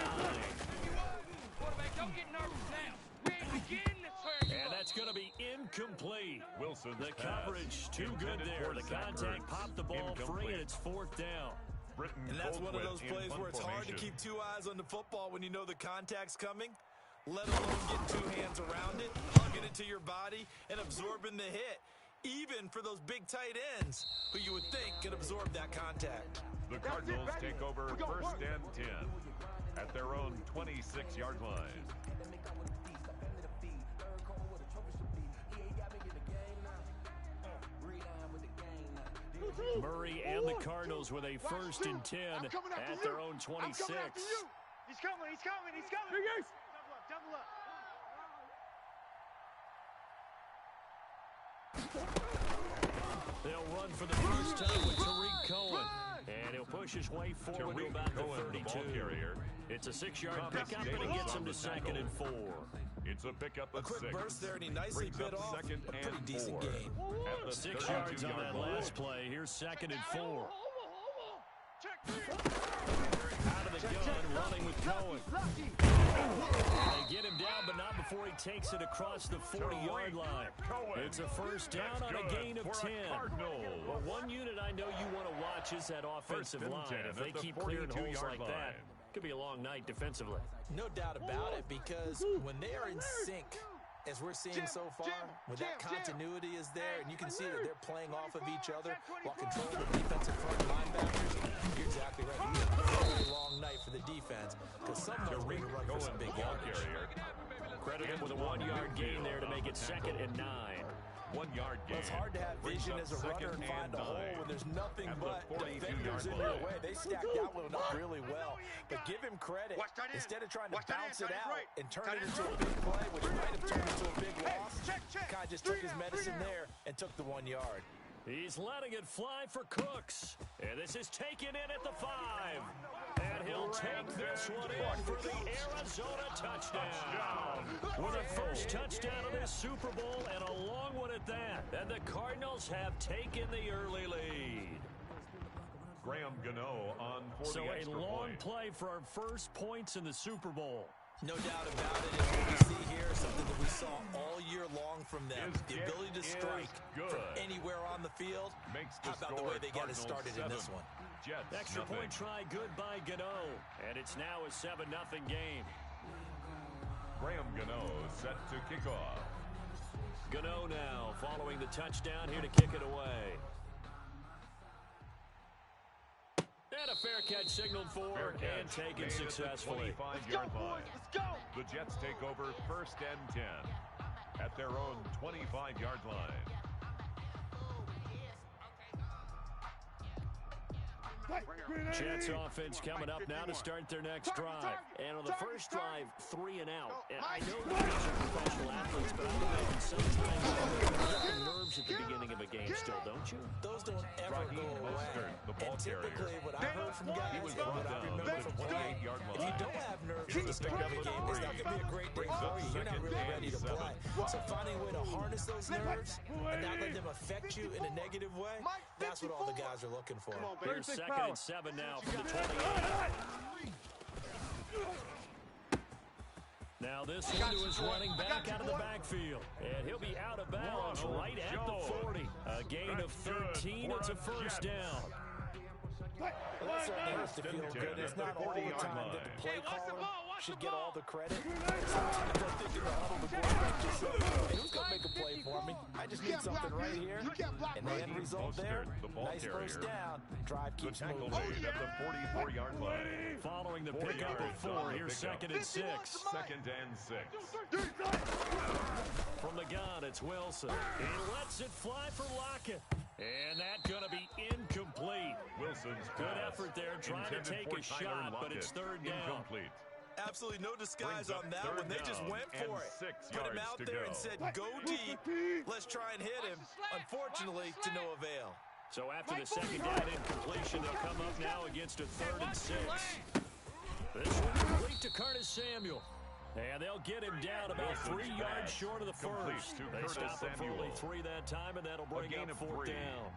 Quarterback, don't get nervous now. We ain't beginning to turn you And up. that's going to be incomplete. Wilson's The pass coverage too good intended there. for The Zach contact Ertz. popped the ball free, and Incomplete. it's 4th down. And that's one of those Colquitt plays in where it's hard to formation. keep 2 eyes on the football when you know the contact's coming, let alone get 2 hands around it, hugging it to your body, and absorbing the hit, even for those big tight ends who you would think could absorb that contact. The Cardinals take over 1st and 10 at their own 26-yard line. Murray and the Cardinals with a 1st and 10 at their own 26. He's coming. Double up. They'll run for the first time with Tariq Cohen. And he'll push his way forward to about the 32. It's a 6-yard pickup, and it gets him to 2nd and 4. It's a pickup A of quick 6. burst there, and he nicely Brings bit up off. 2nd A pretty and decent 4. gain. At the 6 yards on 32-yard that line. last play. Here's 2nd and 4. Check. Out of the gun, running with Cohen. They get him down, but not before he takes it across the 40-yard line. It's a 1st down on a gain of 10. Well, one unit I know you want to watch is that offensive line. If they keep clearing holes like that, it could be a long night defensively. No doubt about it, because when they are in sync, as we're seeing so far, when that continuity is there, and you can see that they're playing off of each other while controlling the defensive front linebackers, you're exactly right. It's a very long night for the defense, because someone's going to run for some big yardage. Credit him with a 1-yard gain there to make it 2nd and 9. 1-yard gain. Well, it's hard to have vision as a runner and find a hole when there's nothing but defenders in your way. They stacked that one up really well. But give him credit. Instead of trying to bounce it out and turn it into a big play, which might have turned into a big loss, kind of just took his medicine there and took the 1 yard. He's letting it fly for Cooks. And this is taken in at the 5. And he'll take this one in for the Arizona touchdown. With a first touchdown of this Super Bowl and a long one at that. And the Cardinals have taken the early lead. Graham Gano on for So the a extra long point. play for our first points in the Super Bowl. No doubt about it. And what we see here is something that we saw all year long from them. His The kick ability to is strike good. from anywhere on the field. Makes How the about the score way they got it Cardinals started in this 7. one? Jets Extra nothing. point try good by Gano. And it's now a 7-0 game. Graham Gano set to kick off. Gano now following the touchdown here to kick it away. And a fair catch signaled for and taken successfully. 25-yard line. The Jets take over 1st and 10 at their own 25-yard line. Jets offense coming up now to start their next drive. And on the first drive, 3 and out. And I know these are professional athletes, but I imagine sometimes they're nerves at the beginning of a game still, don't you? Those don't ever go away. And typically, what I heard from guys and what I remember from playing, if you don't have nerves at the start of a game, it's not going to be a great day for you. You're not really ready to play. So finding a way to harness those nerves and not let them affect you in a negative way, that's what all the guys are looking for. Here's 2nd and 7 now from the 28. Now this one to his running back out of the backfield. And he'll be out of bounds right at the 40. A gain of 13. It's a first down. Well, that certainly has to feel good. It's not all the time that the play caller should get all the credit. Sometimes I think in the huddle, the quarterback just said, hey, who's going to make a play for me? I just need something right here. And the end result there, nice first down. Drive keeps moving. At the 44-yard line. Following the pickup of 4, here's 2nd and 6. 2nd and 6. From the gun, it's Wilson. He lets it fly for Lockett. And that's going to be incomplete. Wilson's good effort there trying to take a shot, but it's 3rd down. Incomplete. Absolutely no disguise on that one. They just went for it. Put him out there and said, go deep. Let's try and hit him. Unfortunately, to no avail. So after the 2nd down incompletion, they'll come up now against a 3rd and 6. This one complete to Curtis Samuel. And they'll get him down about 3 yards short of the first. They stop him for only 3 that time, and that'll bring up 4th down.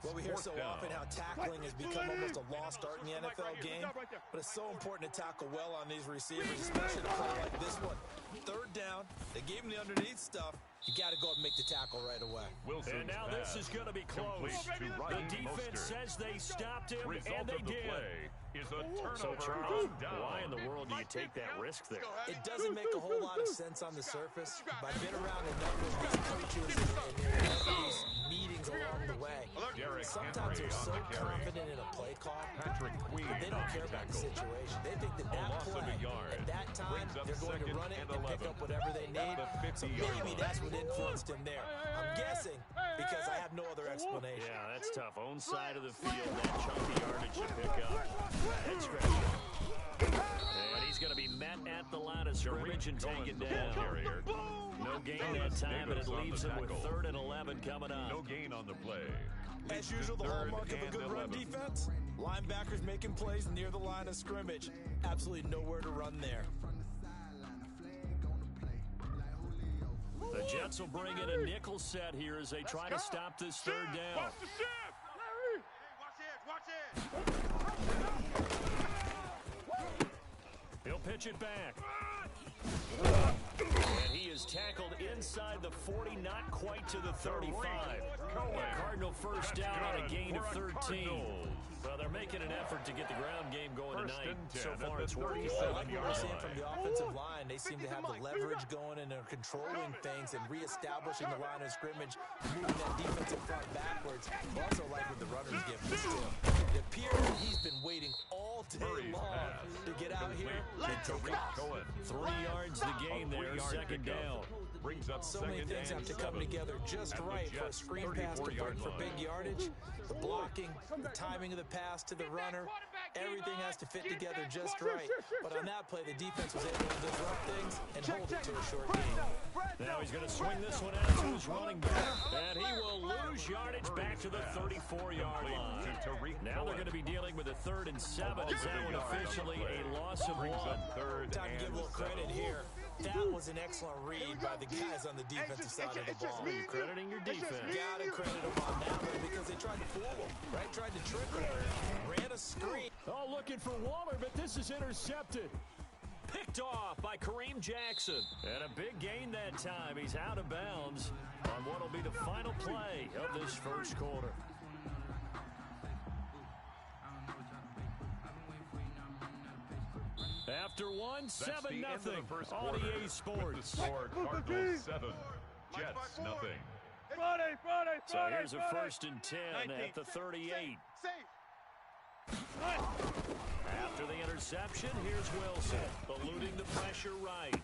Well, we hear so often how tackling has become almost a lost art in the NFL game, but it's so important to tackle well on these receivers, especially to play like this one. 3rd down, they gave him the underneath stuff. You got to go and make the tackle right away. And now this is going to be close. The defense says they stopped him, and they did. So, Charles, why in the world do you take that risk there? It doesn't make a whole lot of sense on the surface, but I've been around enough of these coaches and these meetings along the way. Sometimes they're so confident in a play call that they don't care about the situation. They think that play, at that time, they're going to run it and pick up whatever they need. So maybe that's what influenced him there. I'm guessing because I have no other explanation. Yeah, that's tough. Own side of the field, that chunky yardage to pick up. Head scratch. And he's going to be met at the line of scrimmage and taken down. No gain that time, and it leaves him with 3rd and 11 coming up. No gain on the play. As usual, the hallmark of a good run defense, linebackers making plays near the line of scrimmage. Absolutely nowhere to run there. The Jets will bring in a nickel set here as they try to stop this 3rd down. He'll pitch it back. And he is tackled inside the 40, not quite to the 35. A Cardinal first down on a gain of 13. Well, they're making an effort to get the ground game going tonight. So far, it's working. I like what we're seeing from the offensive line. They seem to have the leverage going, and they're controlling things and reestablishing the line of scrimmage, moving that defensive front backwards. Also like what the runner's giving us, too. It appears that he's been waiting all day long to get out here and to rock. 3 yards the gain there, 2nd down. Brings up so many things have to come together just right for a screen pass to break for big yardage. The blocking, the timing of the pass to the runner, everything has to fit together just right. But on that play, the defense was able to disrupt things and hold it to a short gain. Now he's going to swing this one out to his running back. And he will lose yardage back to the 34-yard line. Now they're going to be dealing with a 3rd and 7 as that one officially a loss of 1. Time to give a little credit here. That was an excellent read by the guys on the defensive side of the ball. You're crediting your defense. Gotta credit them on that one because they tried to fool him, right? Tried to trick him. Ran a screen. Oh, looking for Waller, but this is intercepted. Picked off by Kareem Jackson. And a big gain that time. He's out of bounds on what will be the final play of this first quarter. After 1-7-0 on EA Sports. Score Cardinals 7, Jets nothing. So here's a 1st and 10 at the 38. After the interception, here's Wilson, eluding the pressure right.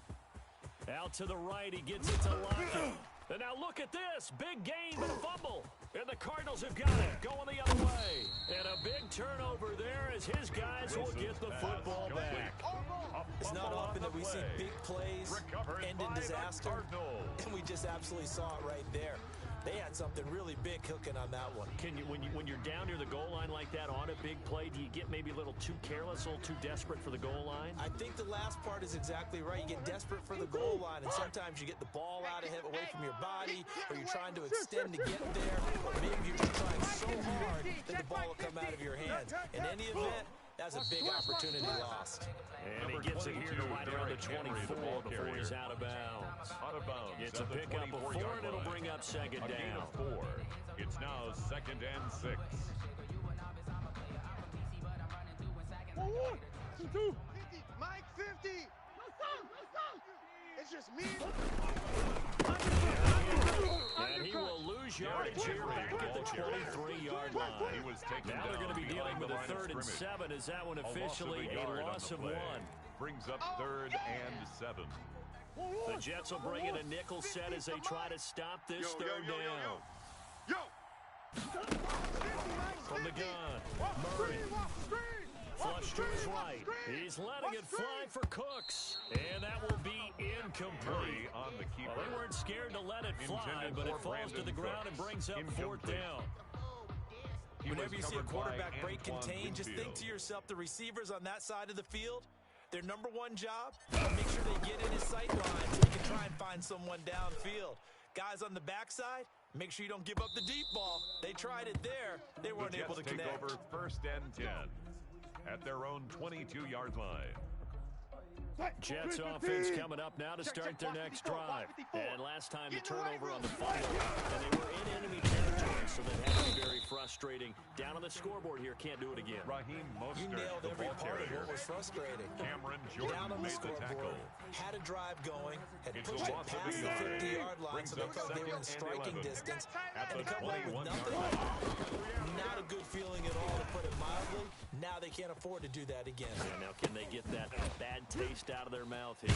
Out to the right, he gets it to Lockett. And now look at this, big gain, but a fumble. And the Cardinals have got it, going the other way. And a big turnover there as his guys will get the football back. It's not often that we see big plays end in disaster, and we just absolutely saw it right there. They had something really big cooking on that one. Can you, when you're down near the goal line like that on a big play, do you get maybe a little too careless, a little too desperate for the goal line? I think the last part is exactly right. You get desperate for the goal line, and sometimes you get the ball out of it away from your body, or you're trying to extend to get there, or maybe you're just trying so hard that the ball will come out of your hands. In any event, that's a big opportunity lost. And he gets it here to right around the 24 before he's out of bounds. Out of bounds. It's a pickup of 4, and it'll bring up second down. A gain of 4. It's now 2nd and 6. 2. Mike 50. It's just me. And he will lose yardage here back at the 23-yard line. He was taken now they're going to be dealing with a 3rd and 7. Is that one officially a loss of 1? Brings up 3rd and 7. The Jets will bring in a nickel set as they try to stop this third down. From the gun, Murray. Flush to his right. He's letting it fly for Cooks. And that will be incomplete. On the keeper. Well, they weren't scared to let it fly, but it falls to the ground and brings up 4th down. Whenever you see a quarterback break contain, just think to yourself, the receivers on that side of the field, their number one job, make sure they get in his sight line so he can try and find someone downfield. Guys on the backside, make sure you don't give up the deep ball. They tried it there. They weren't able to connect. Take over 1st and 10 at their own 22-yard line. Jets offense coming up now to start their next drive. And last time the turnover on the fumble, and they were in enemy territory, so that had to be very frustrating. Down on the scoreboard here, can't do it again. Raheem Mostert, you nailed every part of what was frustrating. Cameron Jordan down on the made the tackle. Had a drive going, had pushed it past the 50-yard line, so they thought they were in striking distance, and to come away with nothing, not a good feeling at all, to put it mildly. Now they can't afford to do that again. Yeah, now can they get that bad taste out of their mouth here?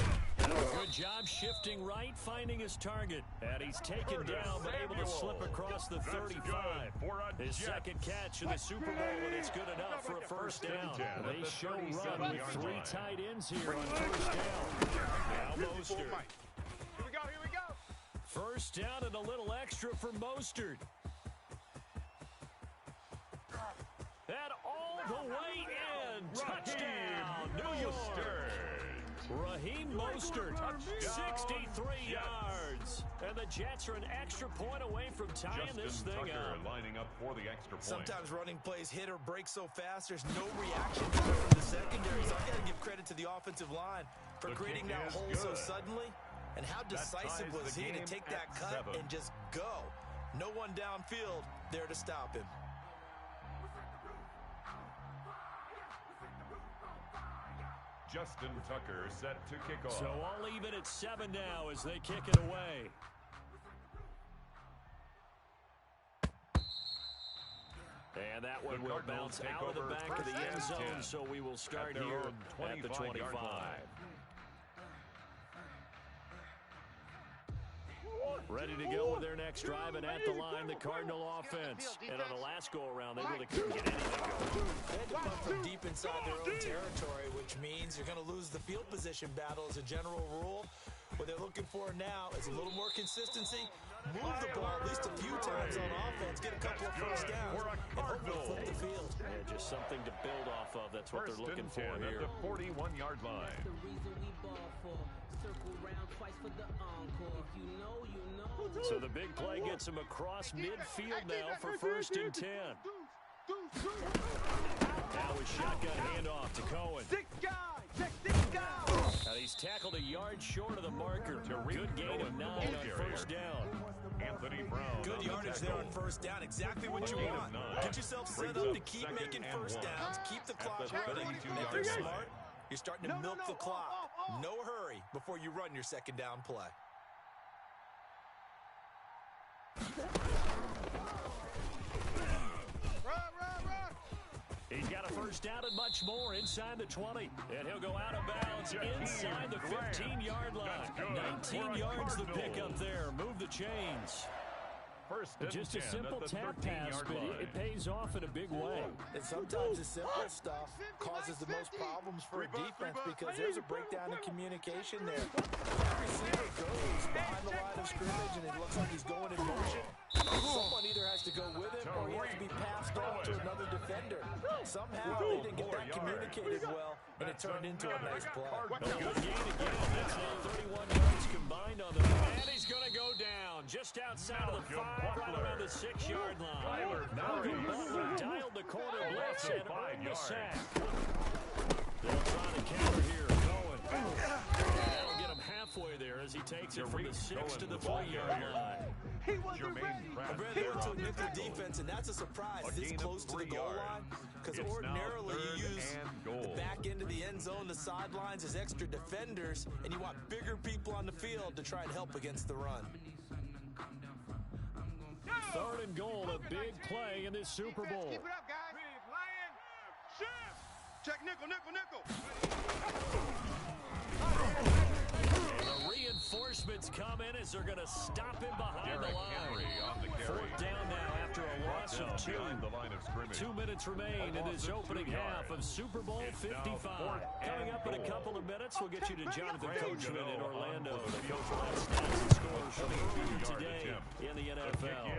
Good job shifting right, finding his target. And he's taken down, but able to slip across the 35. His second catch in the Super Bowl, and it's good enough for a 1st down. They show run with 3 tight ends here on 1st down. Now Mostert. Here we go. 1st down and a little extra for Mostert. And all the way in. Touchdown, New York. Raheem Mostert, 63 yards. And the Jets are an extra point away from tying this thing up. Lining up for the extra point. Sometimes running plays hit or break so fast, there's no reaction to it from the secondary. So I got to give credit to the offensive line for creating that hole so suddenly. And how decisive was he to take that cut and just go. No one downfield there to stop him. Justin Tucker set to kick off. So all even at 7 now as they kick it away. And that one will bounce out of the back of the end zone, so we will start here at the 25. Ready to go with their next drive, and at the line, the Cardinal offense. And on the last go-around, they really couldn't get anything going. They had to come from deep inside their own territory, which means you're going to lose the field position battle as a general rule. What they're looking for now is a little more consistency, move the ball at least a few times on offense, get a couple of 1st downs, and hopefully flip the field. Yeah, just something to build off of. That's what they're looking for here. At the 41-yard line. The reason we ball for. Circle round twice for the encore. If you know, you know. So the big play gets him across midfield now for 1st and 10. Now a shotgun handoff to Cohen. Check 6 guys. Now he's tackled a yard short of the marker. Good gain of 9 on 1st down. Anthony Brown. Good yardage there on 1st down. Exactly what you want. Get yourself set up to keep making 1st downs. Keep the clock running. And if you're smart, you're starting to milk the clock. No hurry before you run your 2nd down play. Run. He's got a 1st down and much more inside the 20. And he'll go out of bounds inside the 15-yard line. 19 yards the pickup there. Move the chains. First and Just 10 a simple at the tap pass, 13-yard but line. it pays off in a big way. And sometimes the simple stuff causes the most problems for a defense because there's a breakdown in communication there. That receiver goes behind the line of scrimmage and it looks like he's going in motion. Someone either has to go with him or he has to be passed off to another defender. Somehow they didn't get that communicated well, and it turned into a nice play. A good gain again. That's now 31 yards combined on the. And he's going to go down just outside of the 5, right around the 6-yard line. Butler dialed the corner blitz and earned the sack. They'll try to counter here. Going. That'll get him halfway there as he takes it from the 6 to the 3-yard line. Brad, they went to a nickel defense, and that's a surprise. This close to the goal line, because ordinarily you use the back end of the end zone, the sidelines as extra defenders, and you want bigger people on the field to try and help against the run. 3rd and goal, a big play in this Super Bowl. Keep it up, guys. Shift. Check nickel, nickel, nickel. The reinforcements come in as they're going to stop him behind the line. 4th down now after a loss of 2. 2 minutes remain in this opening half of Super Bowl 55. Coming up in a couple of minutes, we'll get you to Jonathan Coachman in Orlando. The first stats and scores from earlier today in the NFL.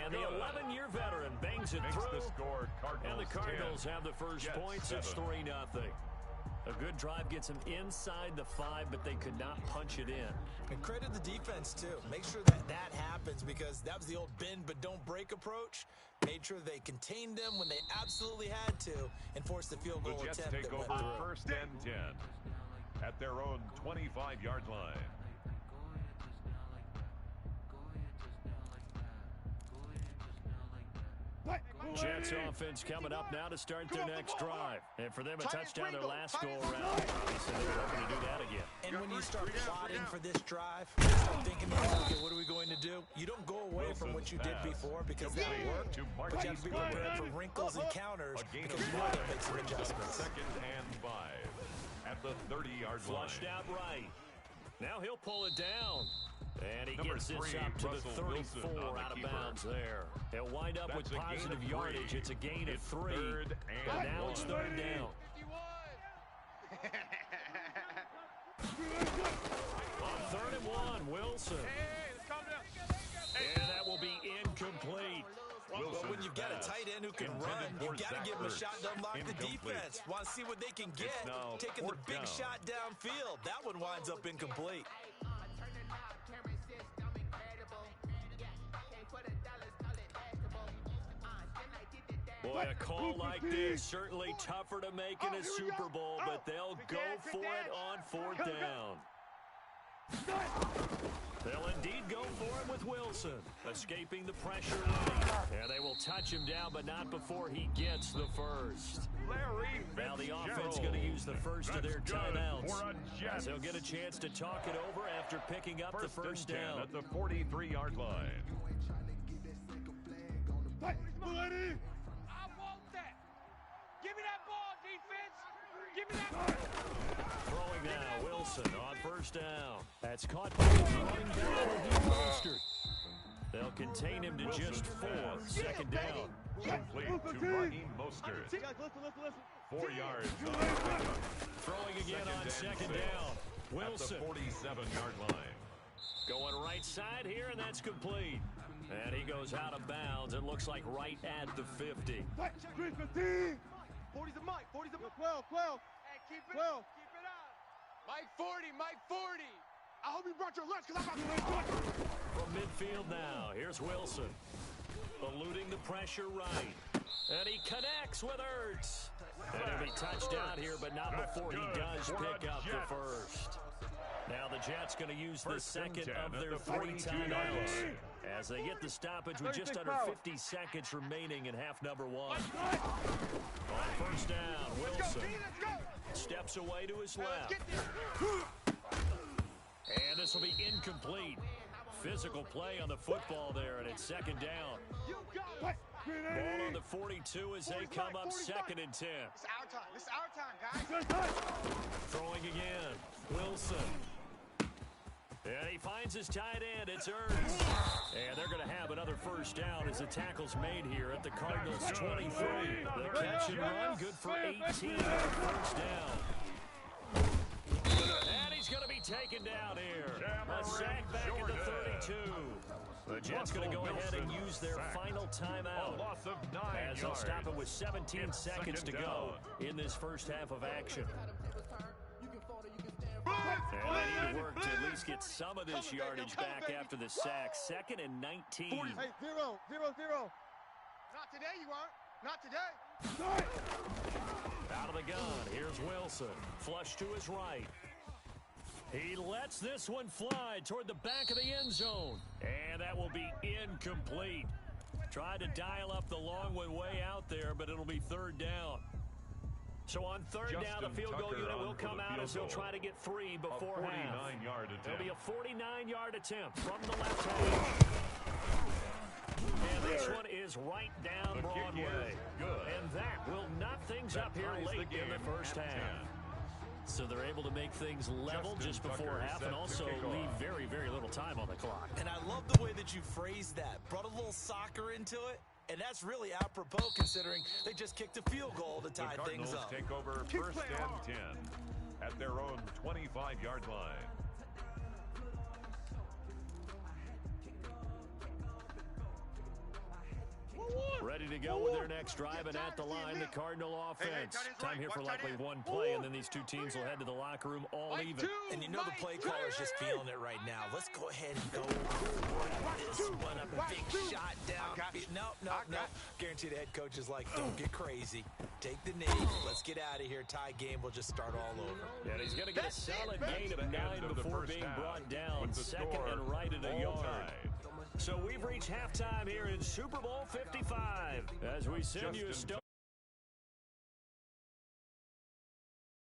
And the 11-year veteran bangs it through. And the Cardinals have the first points. It's 3-0. A good drive gets them inside the 5, but they could not punch it in. And credit the defense, too. Make sure that happens because that was the old bend but don't break approach. Made sure they contained them when they absolutely had to and forced the field goal attempt that went through. The Jets take over 1st and 10 at their own 25-yard line. Jets offense coming up now to start their next drive. And for them, a touchdown their last go-around. Obviously, they're hoping to do that again. And when you start plotting for this drive, you start thinking, okay, what are we going to do? You don't go away from what you did before because that worked, but you have to be prepared for wrinkles and counters because you know that makes some adjustments. 2nd and 5 at the 30-yard line. Flushed out right. Now he'll pull it down. And he gets this up to the 34 out of bounds there. He'll wind up with positive yardage. It's a gain of 3. And now it's 3rd down. On 3rd and 1, Wilson. And that will be incomplete. But when you've got a tight end who can run, you've got to give him a shot to unlock the defense. Want to see what they can get. Taking the big shot downfield. That one winds up incomplete. Boy, a call like this, certainly tougher to make in a Super Bowl, but they'll go for it on 4th down. They'll indeed go for it with Wilson, escaping the pressure late. And they will touch him down, but not before he gets the first. Now the offense going to use the first of their timeouts, as they'll get a chance to talk it over after picking up the first down. At the 43-yard line. Give me that ball, defense! Give me that ball! Throwing now, Wilson on 1st down. That's caught by the throwing back for Mostert. They'll contain him to just 4. 2nd down. Complete to Raheem Mostert. 4 yards. Throwing again on 2nd down. Wilson. At the 47-yard line. Going right side here, and that's complete. And he goes out of bounds. It looks like right at the 50. 40's a Mike. 40's a 12. Hey, keep it up. Mike 40, Mike 40. I hope you brought your lunch because I'm about to win. From midfield now, here's Wilson. Eluding the pressure right. And he connects with Ertz. And he'll be touched out here, but not before he does pick up the first. Now the Jets going to use the second of their 3 timeouts as they get the stoppage with just under 50 seconds remaining in half number 1. On 1st down, Wilson steps away to his left. And this will be incomplete. Physical play on the football there, and it's 2nd down. Ball on the 42 as they come up 2nd and 10. It's our time. It's our time, guys. Throwing again. Wilson. And he finds his tight end. It's Ertz. And they're going to have another first down as the tackle's made here at the Cardinals' 23. The catch and run, good for 18 on first down. And he's going to be taken down here. A sack back at the 32. The Jets going to go ahead and use their final timeout. A loss of 9 as they'll stop it with 17 seconds to go in this first half of action. And they need to work to at least get some of this yardage back after the sack. 2nd and 19. Hey, 0, 0, 0. Not today, you aren't. Not today. Out of the gun. Here's Wilson. Flush to his right. He lets this one fly toward the back of the end zone. And that will be incomplete. Tried to dial up the long one way out there, but it'll be 3rd down. So on 3rd down, the field goal unit will come out as they'll try to get 3 before half. It'll be a 49-yard attempt from the left hand. And this one is right down Broadway. And that will knock things up here late in the first half. So they're able to make things level just before half and also leave very, very little time on the clock. And I love the way that you phrased that. Brought a little soccer into it. And that's really apropos considering they just kicked a field goal to tie things up. The Cardinals take over 1st and 10 at their own 25-yard line. Ready to go with their next drive, and at the line, the Cardinal offense. Time here for likely one play, and then these two teams will head to the locker room all even. And you know the play caller's just feeling it right now. Let's go ahead and go for this one. A big shot down. No. Guarantee the head coach is like, don't get crazy. Take the knee. Let's get out of here. Tie game will just start all over. And he's going to get a solid gain of 9 before being brought down. 2nd and right at a yard. So we've reached halftime here in Super Bowl 55 as we send you a